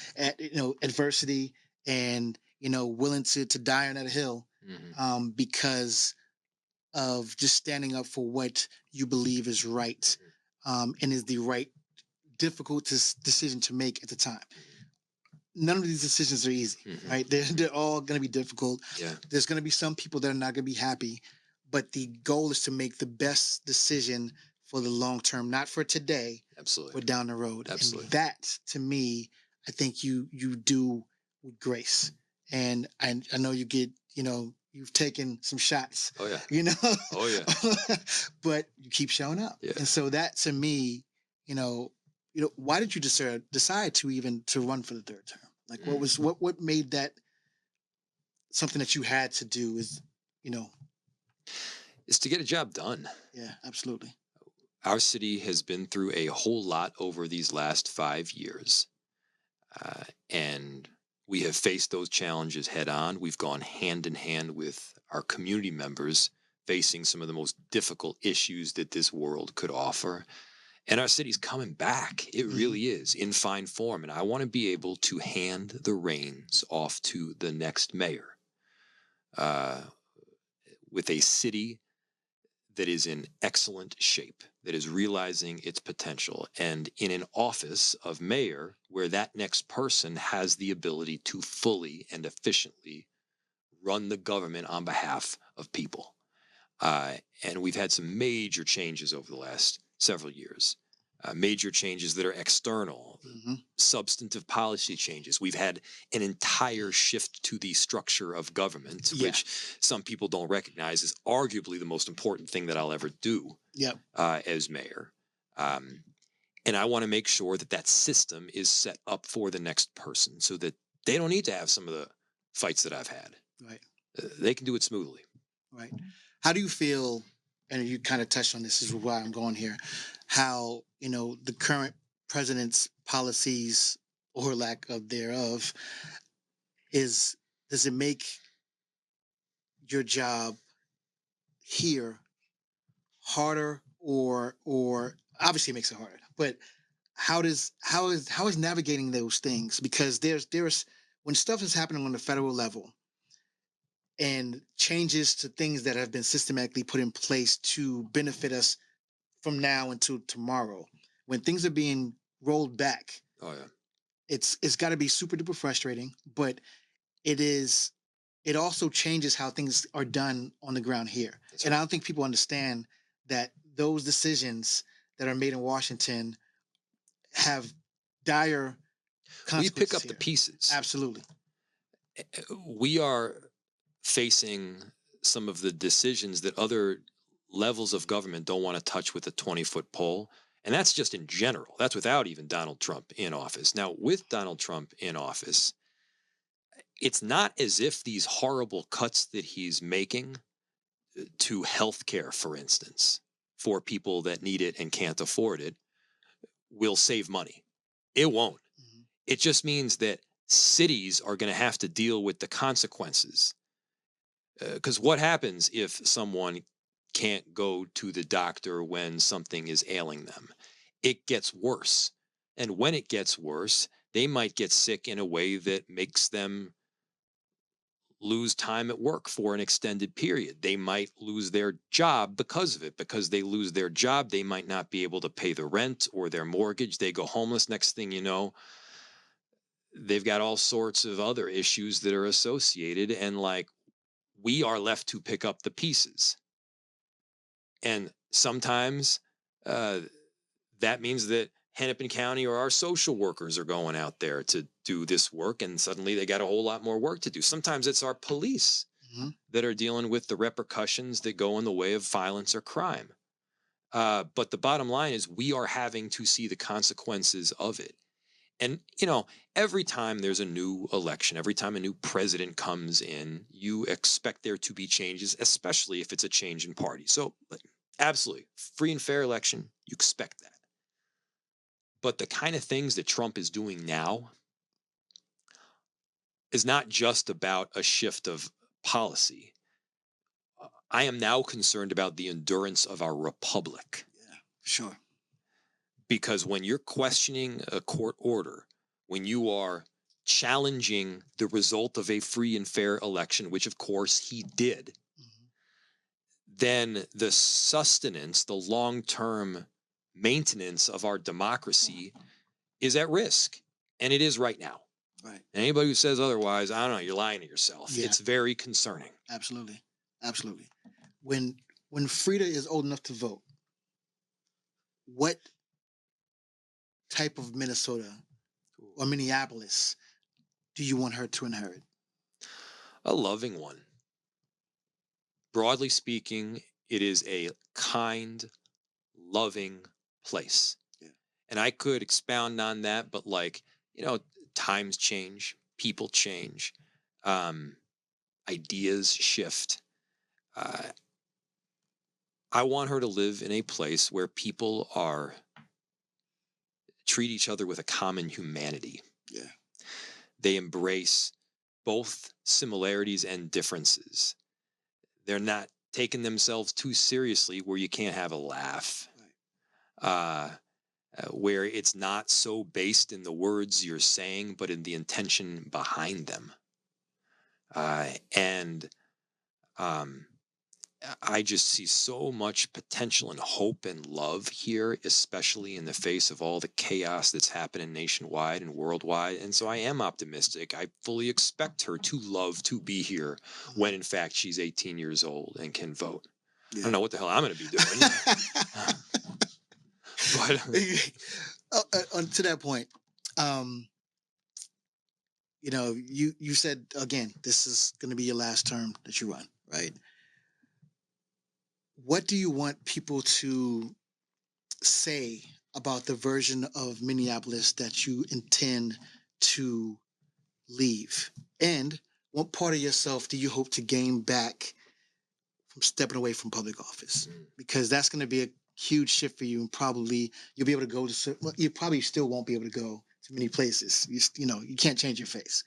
adversity, and willing to die on that hill, because of just standing up for what you believe is right, and is the right difficult decision to make at the time. None of these decisions are easy, right? They're all going to be difficult. Yeah. There's going to be some people that are not going to be happy, but the goal is to make the best decision for the long term, not for today, Absolutely. but down the road. Absolutely. And that, to me, I think you do with grace. And I know you get, you've taken some shots. Oh yeah. Oh yeah. But you keep showing up. Yeah. And so that, to me, why did you decide to even to run for the third term? Like, what made that something that you had to do? Is to get a job done. Yeah, absolutely. Our city has been through a whole lot over these last 5 years, and we have faced those challenges head on. We've gone hand in hand with our community members, facing some of the most difficult issues that this world could offer. And our city's coming back. It really is, in fine form. And I want to be able to hand the reins off to the next mayor, with a city that is in excellent shape, that is realizing its potential, and in an office of mayor where that next person has the ability to fully and efficiently run the government on behalf of people. And we've had some major changes over the last several years. major changes that are external, substantive policy changes. We've had an entire shift to the structure of government, which some people don't recognize is arguably the most important thing that I'll ever do as mayor. And I want to make sure that that system is set up for the next person so that they don't need to have some of the fights that I've had. Right. They can do it smoothly. Right. How do you feel, and you kind of touched on this, is why I'm going here, how, the current president's policies or lack of thereof does it make your job here harder or obviously it makes it harder, but how is navigating those things? Because there's when stuff is happening on the federal level and changes to things that have been systematically put in place to benefit us from now until tomorrow, when things are being rolled back, it's got to be super duper frustrating, but it also changes how things are done on the ground here. And I don't think people understand that those decisions that are made in Washington have dire consequences. We pick up the pieces. Absolutely. We are facing some of the decisions that other levels of government don't want to touch with a 20-foot pole. And that's just in general. That's without even Donald Trump in office. Now, with Donald Trump in office, it's not as if these horrible cuts that he's making to healthcare, for instance, for people that need it and can't afford it, will save money. It won't. It just means that cities are going to have to deal with the consequences. Because what happens if someone can't go to the doctor when something is ailing them? It gets worse. And when it gets worse, they might get sick in a way that makes them lose time at work for an extended period. They might lose their job because of it. Because they lose their job, they might not be able to pay the rent or their mortgage. They go homeless. Next thing you know, they've got all sorts of other issues that are associated. And we are left to pick up the pieces. And sometimes that means that Hennepin County or our social workers are going out there to do this work, and suddenly they got a whole lot more work to do. Sometimes it's our police that are dealing with the repercussions that go in the way of violence or crime. But the bottom line is we are having to see the consequences of it. And, every time there's a new election, every time a new president comes in, you expect there to be changes, especially if it's a change in party. So absolutely, free and fair election, you expect that. But the kind of things that Trump is doing now is not just about a shift of policy. I am now concerned about the endurance of our republic. Yeah, sure. Because when you're questioning a court order, when you are challenging the result of a free and fair election, which of course he did, then the sustenance, the long-term maintenance of our democracy is at risk. And it is right now. Right. And anybody who says otherwise, I don't know, you're lying to yourself. Yeah. It's very concerning. Absolutely. Absolutely. When Frida is old enough to vote, what type of Minnesota or Minneapolis do you want her to inherit? A loving one. Broadly speaking, it is a kind, loving place. Yeah. And I could expound on that, but times change, people change, ideas shift. I want her to live in a place where people treat each other with a common humanity. Yeah. They embrace both similarities and differences. They're not taking themselves too seriously where you can't have a laugh. Right. Where it's not so based in the words you're saying, but in the intention behind them. I just see so much potential and hope and love here, especially in the face of all the chaos that's happening nationwide and worldwide. And so I am optimistic. I fully expect her to love to be here when, in fact, she's 18 years old and can vote. Yeah. I don't know what the hell I'm going to be doing. But To that point, you said again, this is going to be your last term that you run, right? What do you want people to say about the version of Minneapolis that you intend to leave? And what part of yourself do you hope to gain back from stepping away from public office? Because that's going to be a huge shift for you, and probably you'll be able to go to. Well, you probably still won't be able to go to many places. You can't change your face.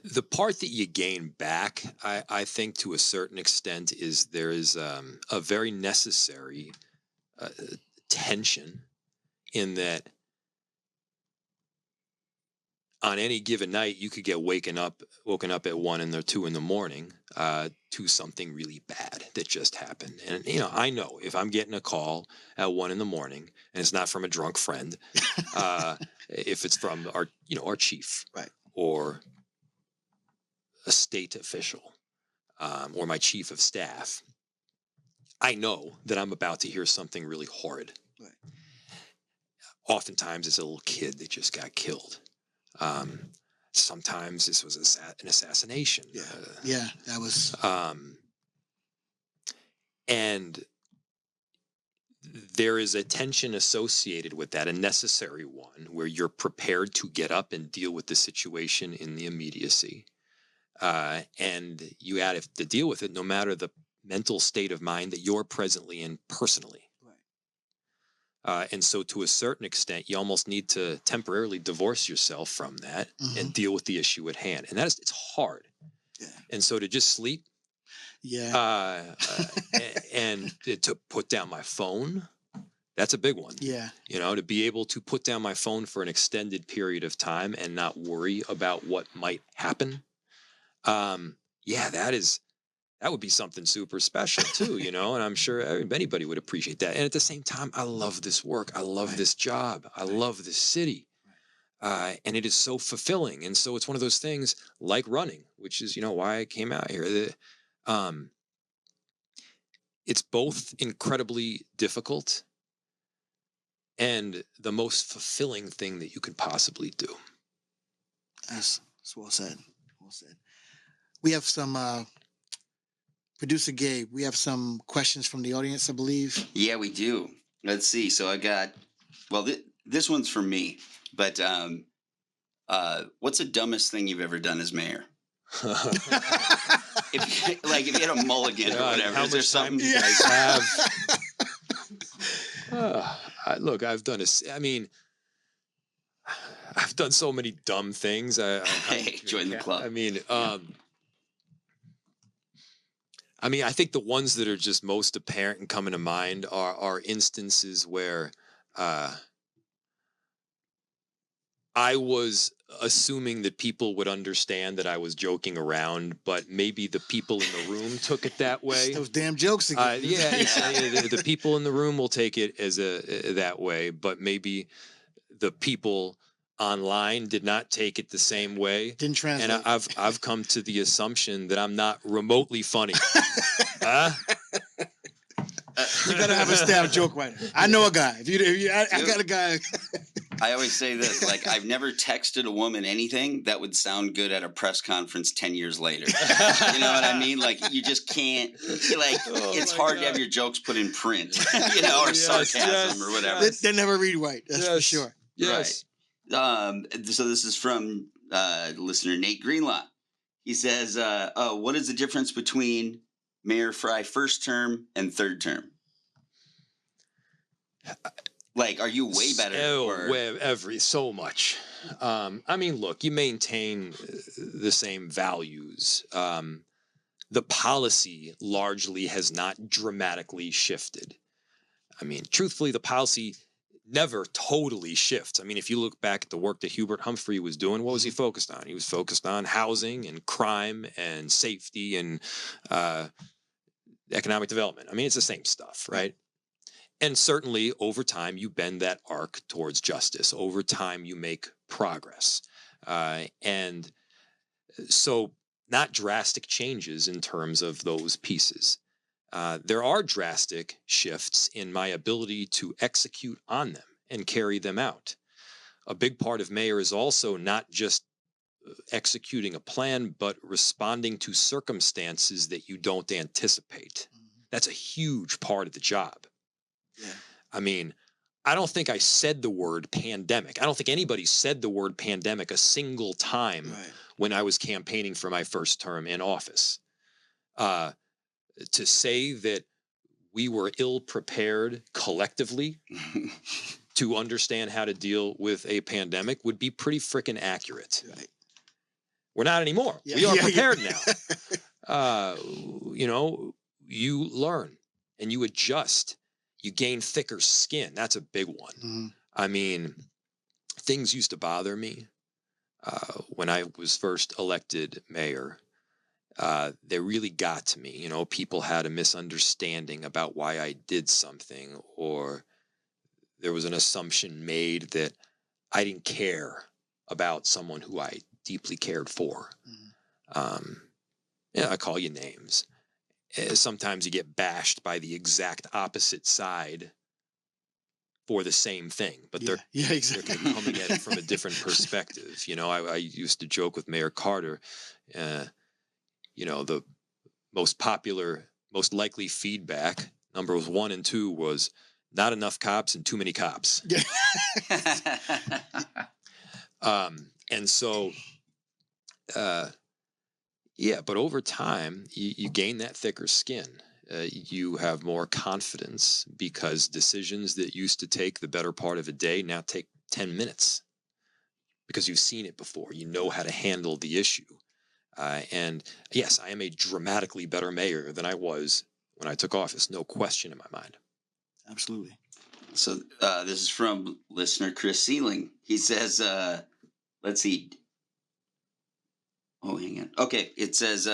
The part that you gain back, I think, to a certain extent, is there is a very necessary tension in that on any given night you could get woken up at 1 or 2 in the morning to something really bad that just happened. And I know if I'm getting a call at 1 in the morning and it's not from a drunk friend, if it's from our chief, right, or a state official, or my chief of staff, I know that I'm about to hear something really horrid. Right. Oftentimes it's a little kid that just got killed. Sometimes this was an assassination. Yeah, that was. And there is a tension associated with that, a necessary one, where you're prepared to get up and deal with the situation in the immediacy. And you have to deal with it no matter the mental state of mind that you're presently in personally. And so to a certain extent, you almost need to temporarily divorce yourself from that and deal with the issue at hand. And it's hard. Yeah. And so to just sleep, and to put down my phone, that's a big one. Yeah. To be able to put down my phone for an extended period of time and not worry about what might happen. That would be something super special too, and I'm sure anybody would appreciate that. And at the same time, I love this work. I love this job. I love this city. And it is so fulfilling. And so it's one of those things like running, which is, why I came out here. It's both incredibly difficult and the most fulfilling thing that you could possibly do. That's well said. Well said. We have some... Producer Gabe, we have some questions from the audience, I believe. Yeah, we do. Let's see. So I got, this one's for me, but what's the dumbest thing you've ever done as mayor? if you had a mulligan or whatever, how is there much something time you guys have? Look, I've done I've done so many dumb things. Hey, join the club. I think the ones that are just most apparent and coming to mind are instances where I was assuming that people would understand that I was joking around, but maybe the people in the room took it that way. Those damn jokes again. The people in the room will take it as that way, but maybe the people online did not take it the same way. Didn't translate. And I've come to the assumption that I'm not remotely funny. You gotta have a staff joke writer. I know a guy. I got a guy. I always say this, I've never texted a woman anything that would sound good at a press conference 10 years later. You know what I mean? You just can't, it's hard to have your jokes put in print, or sarcasm or whatever. They never read right. That's for sure. Yes. Right. So this is from listener Nate Greenlaw. He says, what is the difference between Mayor Frey first term and third term? Are you way better? So much. Look, you maintain the same values. The policy largely has not dramatically shifted. Truthfully, the policy never totally shifts. If you look back at the work that Hubert Humphrey was doing, what was he focused on? He was focused on housing and crime and safety and economic development. It's the same stuff, right? And certainly over time, you bend that arc towards justice. Over time, you make progress. And so not drastic changes in terms of those pieces. there are drastic shifts in my ability to execute on them and carry them out. A big part of mayor is also not just executing a plan, but responding to circumstances that you don't anticipate. That's a huge part of the job. Yeah. I mean, I don't think I said the word pandemic. I don't think anybody said the word pandemic a single time when I was campaigning for my first term in office. To say that we were ill prepared collectively to understand how to deal with a pandemic would be pretty freaking accurate. Right. We're not anymore. Yeah, we are yeah, prepared yeah. now. You know, you learn and you adjust. You gain thicker skin. That's a big one. Mm-hmm. I mean, things used to bother me when I was first elected mayor. They really got to me. You know, people had a misunderstanding about why I did something, or there was an assumption made that I didn't care about someone who I deeply cared for. Yeah, I call you names. Sometimes you get bashed by the exact opposite side for the same thing, but they're exactly. they're coming at it from a different perspective. You know, I used to joke with Mayor Carter, you know, the most popular, most likely feedback, numbers 1 and 2 was not enough cops and too many cops. And so, yeah, but over time, you gain that thicker skin. You have more confidence because decisions that used to take the better part of a day now take 10 minutes because you've seen it before. You know how to handle the issue. And yes, I am a dramatically better mayor than I was when I took office. No question in my mind. Absolutely. So this is from listener Chris Sealing. He says, let's see. Oh, hang on. Okay. It says,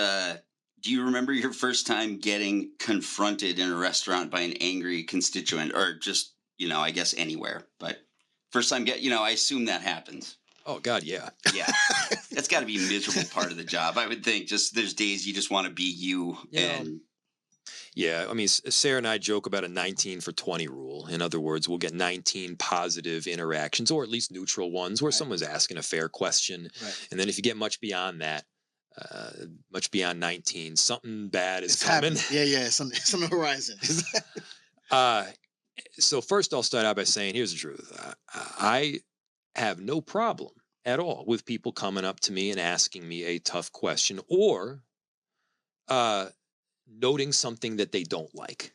do you remember your first time getting confronted in a restaurant by an angry constituent, or just, you know, I guess anywhere, but first time I assume that happens. Oh God. Yeah. Yeah. That's gotta be a miserable part of the job. I would think just there's days you just want to be you. Yeah, I mean, Sarah and I joke about a 19 for 20 rule. In other words, we'll get 19 positive interactions, or at least neutral ones, where someone's asking a fair question. Right. And then if you get much beyond that, much beyond 19, something bad is coming. Yeah, it's on the horizon. So first I'll start out by saying, here's the truth. I have no problem at all with people coming up to me and asking me a tough question, or noting something that they don't like.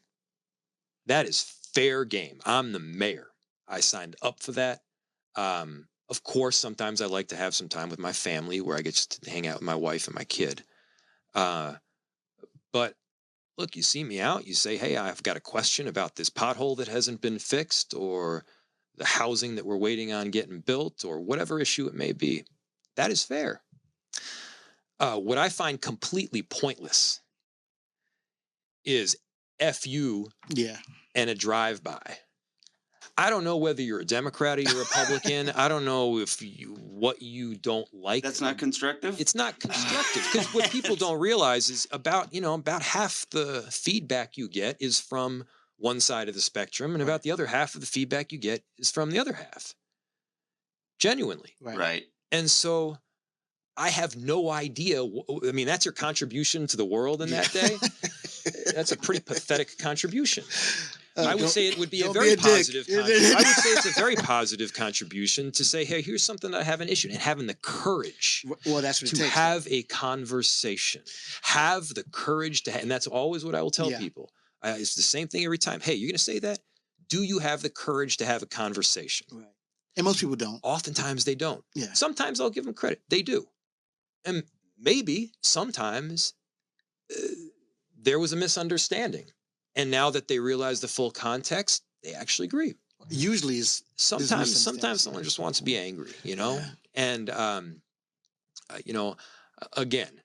That is fair game. I'm the mayor. I signed up for that. Of course, sometimes I like to have some time with my family where I get to hang out with my wife and my kid. But look, you see me out, you say, hey, I've got a question about this pothole that hasn't been fixed, or the housing that we're waiting on getting built, or whatever issue it may be. That is fair. What I find completely pointless is F you and a drive-by. I don't know whether you're a Democrat or you're a Republican. I don't know what you don't like. That's not constructive? It's not constructive, because what people don't realize is about half the feedback you get is from one side of the spectrum, and about the other half of the feedback you get is from the other half. Genuinely. Right. And so I have no idea. I mean, that's your contribution to the world in that day. That's a pretty pathetic contribution. I would say it would be a very positive. I would say it's a very positive contribution to say, "Hey, here's something that I have an issue," and having the courage. Well, that's what it takes. Have a conversation. Have the courage to, and that's always what I will tell people. It's the same thing every time. Hey, you're going to say that? Do you have the courage to have a conversation? Right. And most people don't. Oftentimes they don't. Yeah. Sometimes I'll give them credit. They do. And maybe sometimes there was a misunderstanding. And now that they realize the full context, they actually agree. Usually sometimes someone just wants to be angry, And, again,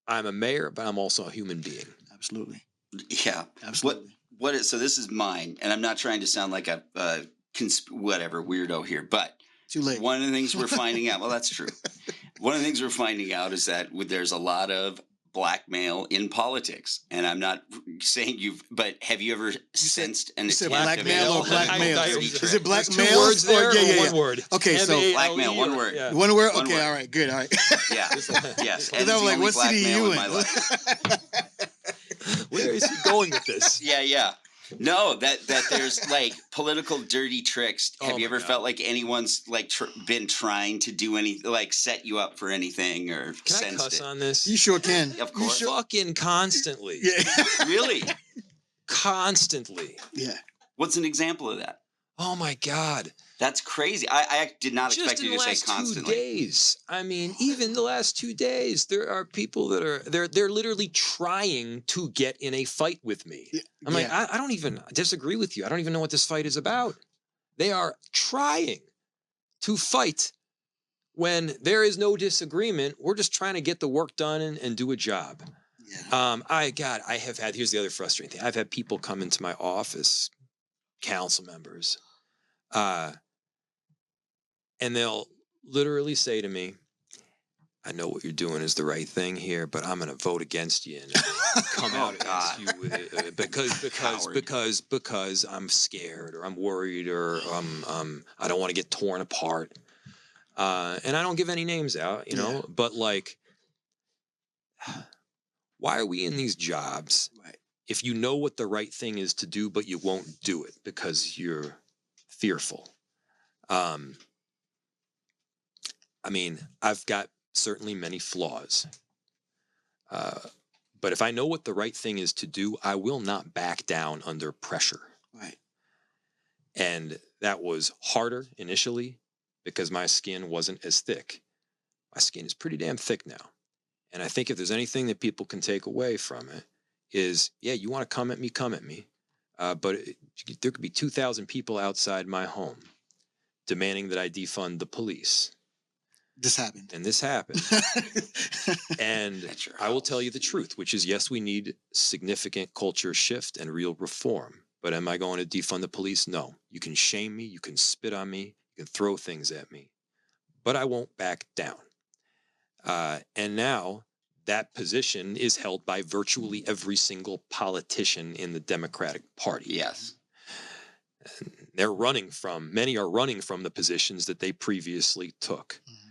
I'm a mayor, but I'm also a human being. Absolutely. Yeah. Absolutely. So this is mine, and I'm not trying to sound like a weirdo here, but too late. One of the things we're finding out, well, that's true. One of the things we're finding out is that there's a lot of blackmail in politics. And I'm not saying but have you ever sensed an you said attempt blackmail or of blackmail? dirty Is trick? it There's blackmail? two words there, yeah, or one word? Okay, so blackmail, one word. Yeah. one word. One Okay, word. all right, good, all right. Yeah. Yes. And I it's was the like, only what city are blackmail you in my life. Where is he going with this? Yeah. No, that there's like political dirty tricks. Have Oh you my ever God. felt like anyone's like been trying to do anything, like set you up for anything, or Can I sensed cuss it? on this? You sure can. Of You course. sure- Fucking constantly. Yeah. Really? Constantly. Yeah. What's an example of that? Oh my God. That's crazy. I did not Just expect in you the to say last constantly. 2 days. I mean, even the last 2 days, there are people that are they're literally trying to get in a fight with me. I'm like, I don't even disagree with you. I don't even know what this fight is about. They are trying to fight when there is no disagreement. We're just trying to get the work done and do a job. Yeah. I have had, here's the other frustrating thing. I've had people come into my office, council members, and they'll literally say to me, I know what you're doing is the right thing here, but I'm going to vote against you and come Oh, out God. against you because I'm scared or I'm worried or I don't want to get torn apart. And I don't give any names out, you know, but like, why are we in these jobs if you know what the right thing is to do, but you won't do it because you're fearful? I mean, I've got certainly many flaws. But if I know what the right thing is to do, I will not back down under pressure. Right. And that was harder initially because my skin wasn't as thick. My skin is pretty damn thick now. And I think if there's anything that people can take away from it is, yeah, you want to come at me. But there could be 2,000 people outside my home demanding that I defund the police. This happened. And this happened. And I will tell you the truth, which is, yes, we need significant culture shift and real reform. But am I going to defund the police? No. You can shame me. You can spit on me. You can throw things at me. But I won't back down. And now that position is held by virtually every single politician in the Democratic Party. Yes. Many are running from the positions that they previously took. Mm-hmm.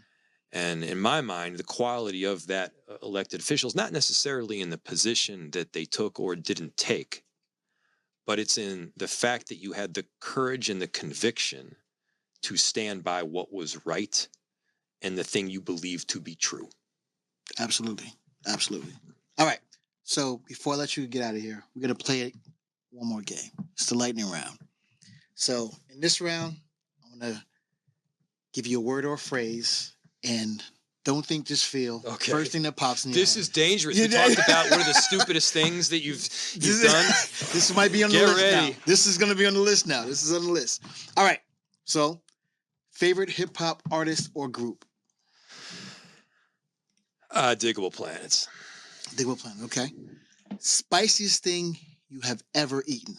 And in my mind, the quality of that elected official is not necessarily in the position that they took or didn't take, but it's in the fact that you had the courage and the conviction to stand by what was right and the thing you believe to be true. Absolutely. Absolutely. All right. So before I let you get out of here, we're going to play one more game. It's the lightning round. So in this round, I'm going to give you a word or a phrase, and don't think, just feel. Okay. First thing that pops in your This head. is dangerous. We talked about one of the stupidest things that you've done. This might be on the Get list ready. now. This is going to be on the list now. This is on the list. All right. So, favorite hip hop artist or group? Diggable Planets. Diggable Planet. Okay. Spiciest thing you have ever eaten?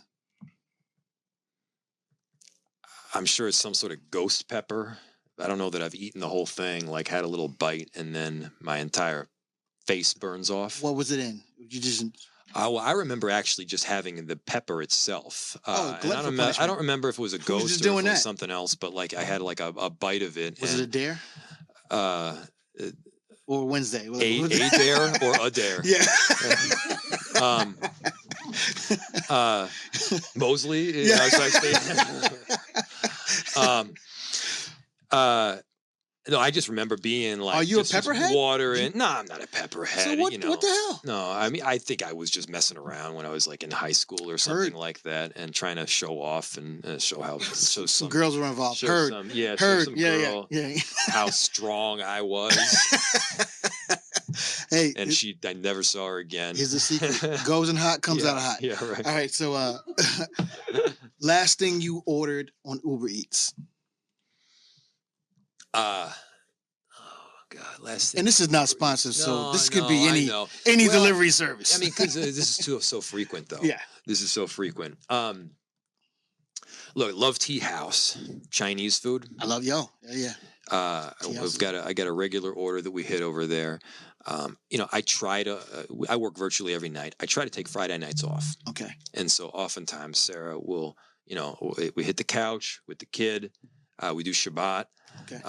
I'm sure it's some sort of ghost pepper. I don't know that I've eaten the whole thing, like had a little bite and then my entire face burns off. What was it in? You just... Well, I remember actually just having the pepper itself. Oh, and I don't remember if it was a ghost or if it was something else, but like I had like a bite of it. Was it a dare? Or Wednesday? A dare or a dare? Yeah. Mosley? Yeah. No, I just remember being like, are you a pepperhead? Water in. No, I'm not a pepperhead. So what, what the hell? No, I mean, I think I was just messing around when I was like in high school or something like that and trying to show off and show some girls were involved. Show some girl yeah. how strong I was. Hey, and I never saw her again. Here's the secret. Goes in hot, comes out hot. Yeah, right. All right, so last thing you ordered on Uber Eats? Oh God, last thing. And this is not sponsored, so this could be any delivery service. I mean, because this is so frequent, though. Yeah, this is so frequent. Look, love Tea House, Chinese food. I love Yeah. I got a regular order that we hit over there. I try to. I work virtually every night. I try to take Friday nights off, Okay. and so oftentimes Sarah will, we hit the couch with the kid. We do Shabbat. Okay.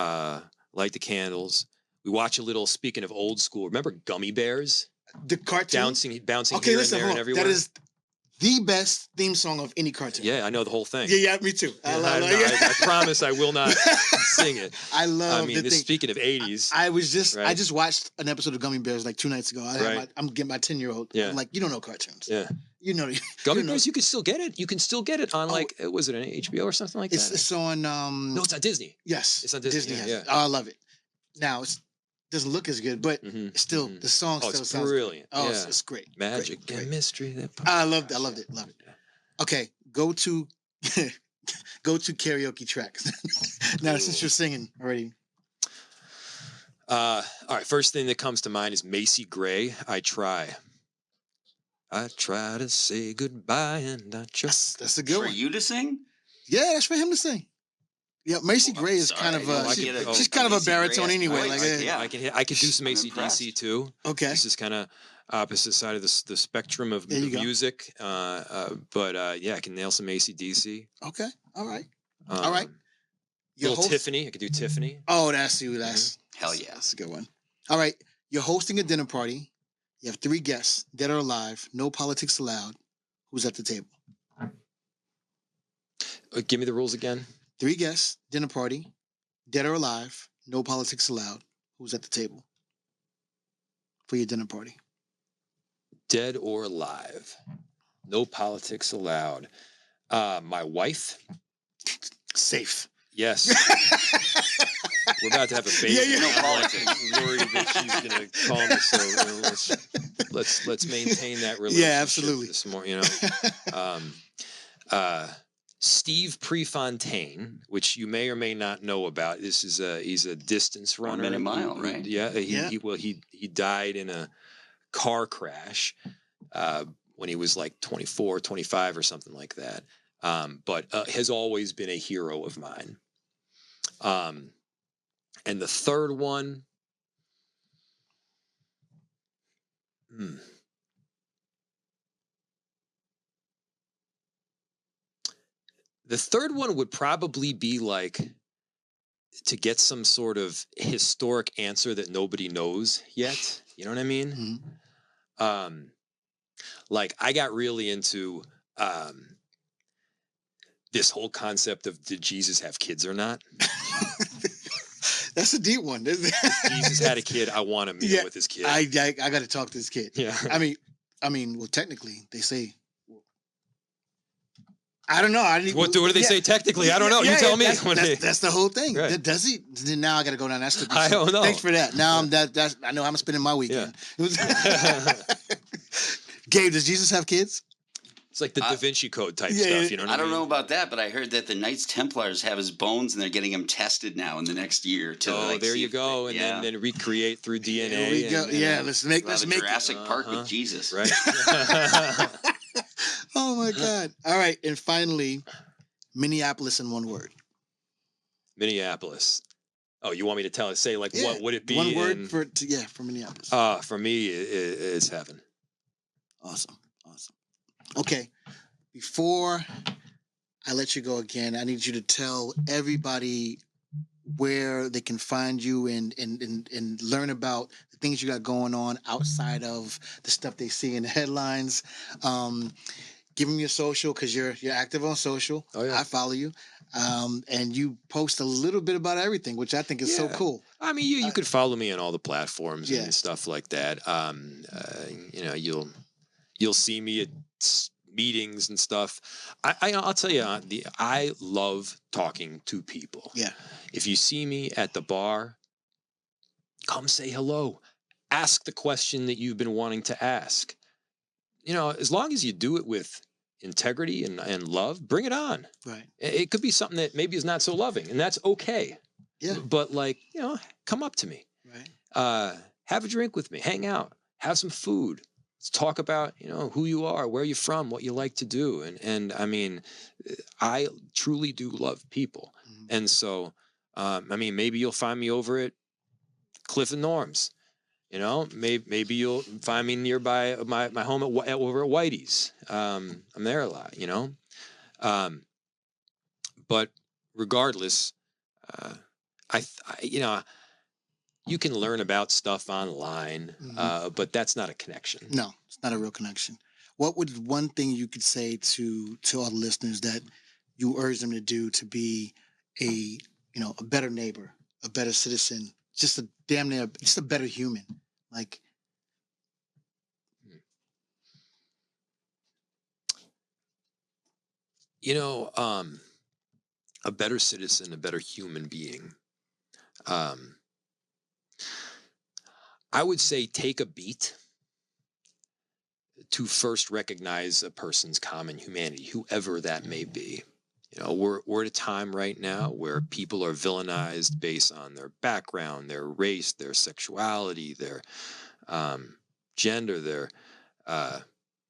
Light the candles. We watch a little. Speaking of old school, remember Gummy Bears? The cartoon. Bouncing Okay, here listen, and there hold and on. everywhere. That is the best theme song of any cartoon. Yeah, I know the whole thing. Yeah, me too. I promise I will not sing it. I love. I mean, speaking of 80s, I right? just watched an episode of Gummy Bears like 2 nights ago. I'm getting my 10-year-old. Yeah. I'm like, you don't know cartoons. Yeah. You know. Gummy Bears, you can still get it. You can still get it on was it an HBO or something like that? It's on. No, it's on Disney. Yes, it's on Disney. Disney Yeah. Oh, I love it. Now it doesn't look as good, but it's still the song still it's sounds brilliant. Oh, yeah. it's great. Magic great. and mystery. I loved it. Love it. Okay, go to karaoke tracks. Now, since you're singing already. All right. First thing that comes to mind is Macy Gray. I try to say goodbye and I just. That's a good one. For you to sing? Yeah, that's for him to sing. Yeah, Macy Gray is kind of she's kind of a baritone anyway. I could do some AC/DC too. Okay, this is kind of opposite side of the spectrum of music. But I can nail some AC/DC. Okay, all right, all right. Tiffany, I could do Tiffany. Oh, that's you. That's hell yeah, that's a good one. All right, you're hosting a dinner party. You have 3 guests, dead or alive. No politics allowed. Who's at the table? Give me the rules again. 3 guests, dinner party, dead or alive, no politics allowed. Who's at the table for your dinner party? Dead or alive, no politics allowed. My wife. Safe. Yes. We're about to have a baby. Yeah. No politics. I'm worried that she's gonna call me. So let's maintain that relationship. Yeah, absolutely. This morning, Steve Prefontaine, which you may or may not know about. He's a distance runner. 1 minute mile, right? Yeah. He died in a car crash when he was like 24, 25 or something like that. But has always been a hero of mine. And the third one. The third one would probably be like to get some sort of historic answer that nobody knows yet. You know what I mean? Mm-hmm. Like I got really into this whole concept of did Jesus have kids or not? That's a deep one. Jesus had a kid. I want to meet with his kid. I got to talk to this kid. Yeah. I mean, well, technically, they say. I don't know. What do they say technically? I don't know. You tell me. That's the whole thing. Right. Does he? Now I got to go down that stupid. I don't know. Thanks for that. Now I know I'm spending my weekend. Yeah. Gabe, does Jesus have kids? It's like the Da Vinci Code type stuff. You know what I mean? don't know about that, but I heard that the Knights Templars have his bones, and they're getting him tested now in the next year. There you go, and then recreate through DNA. There we go. Let's make Jurassic Park with Jesus. Right. Oh my God! All right, and finally, Minneapolis in one word. Minneapolis. Oh, you want me to say like what would it be? One word for Minneapolis. For me, it's heaven. Awesome. Okay, before I let you go again, I need you to tell everybody where they can find you and learn about the things you got going on outside of the stuff they see in the headlines. Give them your social because you're active on social. Oh, yeah. I follow you. And you post a little bit about everything, which I think is so cool. I mean, you could follow me on all the platforms and stuff like that. You'll see me at meetings and stuff. I'll tell you, I love talking to people. Yeah. If you see me at the bar, come say hello. Ask the question that you've been wanting to ask. As long as you do it with integrity and love, bring it on. Right. It could be something that maybe is not so loving, and that's okay. Yeah. But come up to me. Right. Have a drink with me. Hang out. Have some food. Let's talk about, who you are, where you're from, what you like to do. And I mean, I truly do love people. Mm-hmm. And so, maybe you'll find me over at Cliff and Norm's. You know, maybe you'll find me nearby my home over at Whitey's. I'm there a lot, you know. But regardless, you know, you can learn about stuff online, but that's not a connection. No, it's not a real connection. What would one thing you could say to all the listeners that you urge them to do to be a better neighbor, a better citizen, just a damn near just a better human? Like, you know, a better citizen, a better human being. I would say take a beat to first recognize a person's common humanity, whoever that may be. You know, we're at a time right now where people are villainized based on their background, their race, their sexuality, their gender, their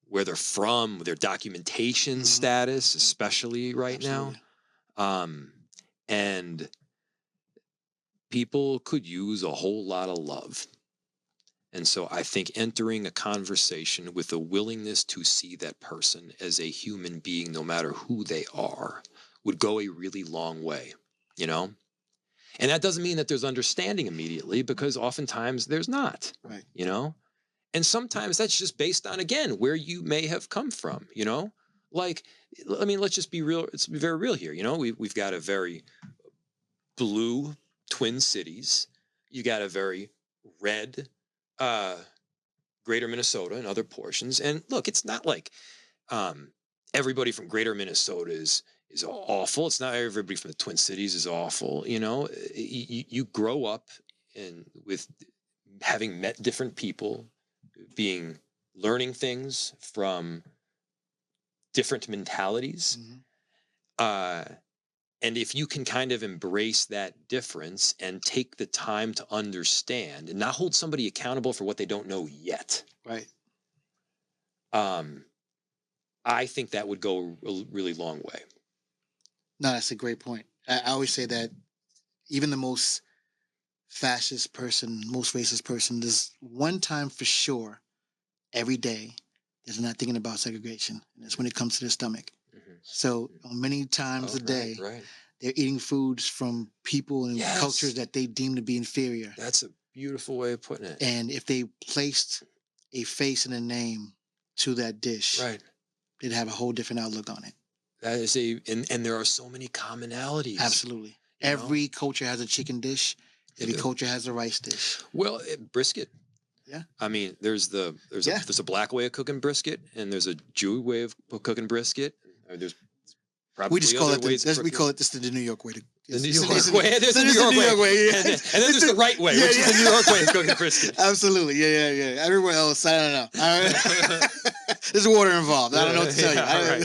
where they're from, their documentation status, especially right absolutely. now. And people could use a whole lot of love. And so I think entering a conversation with a willingness to see that person as a human being, no matter who they are, would go a really long way, you know? And that doesn't mean that there's understanding immediately, because oftentimes there's not, Right. you know? And sometimes that's just based on, again, where you may have come from, you know? Like, I mean, let's just be real. Let's be very real here. You know, we've got a very blue Twin Cities. You got a very red Greater Minnesota and other portions. And look, it's not like everybody from Greater Minnesota is awful. It's not everybody from the Twin Cities is awful. You know, you grow up with having met different people, learning things from different mentalities. And if you can kind of embrace that difference and take the time to understand and not hold somebody accountable for what they don't know yet. Right. I think that would go a really long way. No, that's a great point. I always say that even the most fascist person, most racist person, there's one time for sure every day they're not thinking about segregation. And it's when it comes to their stomach. So many times a day, they're eating foods from people and cultures that they deem to be inferior. That's a beautiful way of putting it. And if they placed a face and a name to that dish, they'd have a whole different outlook on it. That is and there are so many commonalities. Absolutely. Every culture has a chicken dish. Every culture has a rice dish. Well, brisket. Yeah. I mean, there's a black way of cooking brisket, and there's a Jew way of cooking brisket. There's probably we just call it we call it the New York way. The New York way. There's the New York way. And then there's the right way, which is the New York way of cooking brisket. Absolutely. Yeah. Everywhere else, I don't know. There's water involved. I don't know what to tell you. I don't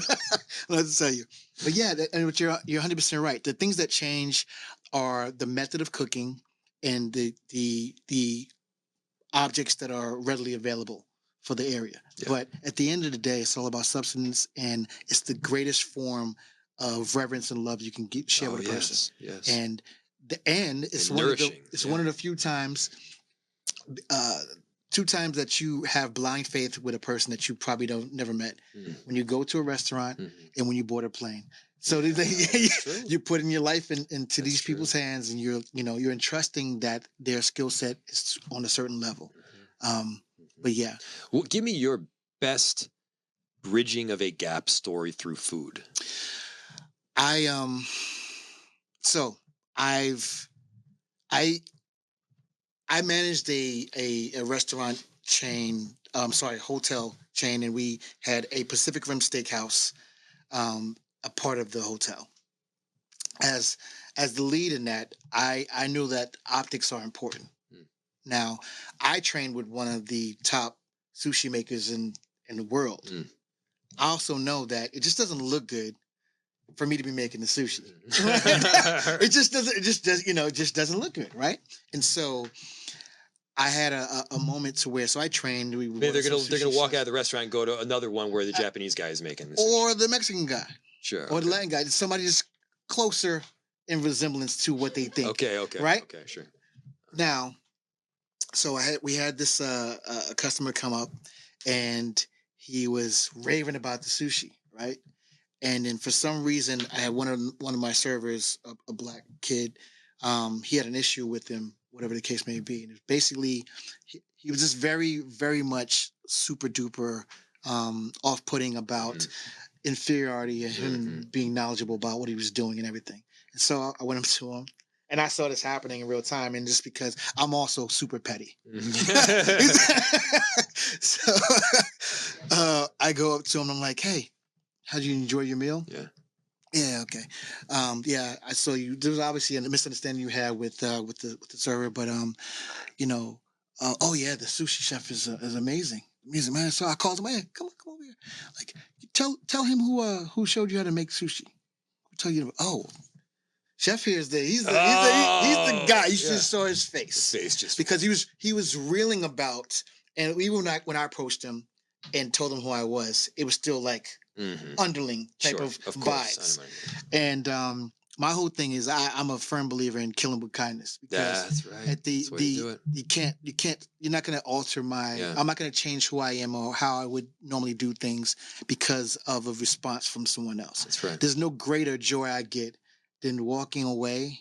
know what to tell you. But yeah, and you're 100% right. The things that change are the method of cooking and the objects that are readily available for the area. Yeah. But at the end of the day, it's all about substance, and it's the greatest form of reverence and love you can share with a person. Yes. And it's one of the few times, 2 times that you have blind faith with a person that you probably never met. When you go to a restaurant and when you board a plane. So you're putting your life into these people's hands, and you're entrusting that their skill set is on a certain level. But yeah. Well, give me your best bridging of a gap story through food. I managed a restaurant chain, hotel chain, and we had a Pacific Rim Steakhouse, a part of the hotel. As the lead in that, I knew that optics are important. Now, I trained with one of the top sushi makers in the world. I also know that it just doesn't look good for me to be making the sushi. It just doesn't look good, right? And so I had a moment to where, so I trained. They're gonna walk out of the restaurant and go to another one where the Japanese guy is making the sushi. Or the Mexican guy. Sure. Or the Latin guy. Somebody just closer in resemblance to what they think. Okay. Right? Okay, sure. Now, So we had this a customer come up, and he was raving about the sushi, right? And then for some reason, I had one of my servers, a black kid. He had an issue with him, whatever the case may be. And it was basically, he was just very much super duper off putting about inferiority and him being knowledgeable about what he was doing and everything. And so I went up to him. And I saw this happening in real time, and just because I'm also super petty, so I go up to him. I'm like, "Hey, how did you enjoy your meal?" Yeah. Yeah. Okay. Yeah. I saw you. There was obviously a misunderstanding you had with the server, but you know, oh yeah, the sushi chef is amazing, amazing man. So I called him, "Hey, come over here. Like, tell him who showed you how to make sushi. Who told you? Oh, Chef here is there. He's the guy. You should saw his face. His face just because he was reeling about, and even when I approached him and told him who I was, it was still like underling type of vibes. And my whole thing is I'm a firm believer in killing with kindness, because that's right. At you're not gonna alter I'm not gonna change who I am or how I would normally do things because of a response from someone else. That's right. There's no greater joy I get than walking away.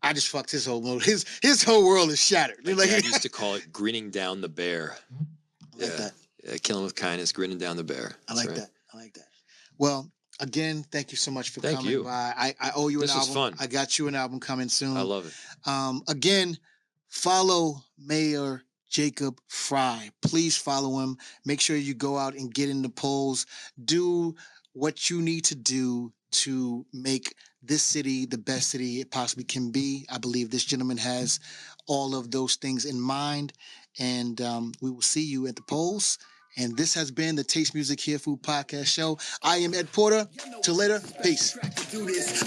I just fucked his whole world. His whole world is shattered. My dad used to call it grinning down the bear. I like that. Yeah, killing with kindness, grinning down the bear. I like that. Well, again, thank you so much for coming by. I owe you an album. This was fun. I got you an album coming soon. I love it. Again, follow Mayor Jacob Frey. Please follow him. Make sure you go out and get in the polls. Do what you need to do to make this city the best city it possibly can be. I believe this gentleman has all of those things in mind. And we will see you at the polls. And this has been the Taste Music Here Food Podcast Show. I am Ed Porter. Till later. Peace.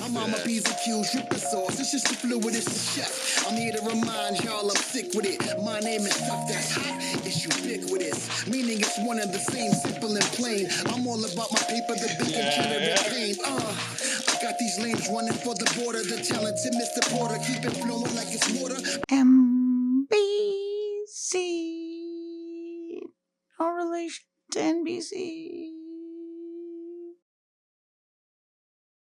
I'm on my P's and Q's, dripping sauce. It's just the fluid, it's the chef. I'm here to remind y'all I'm sick with it. My name is stuff that's hot. It's ubiquitous. Meaning it's one and the same, simple and plain. I'm all about my paper, the bacon, killer, the pain. I got these lanes running for the border. The talented Mr. Porter, keep it flowing like it's water. MBC. No relation to NBC.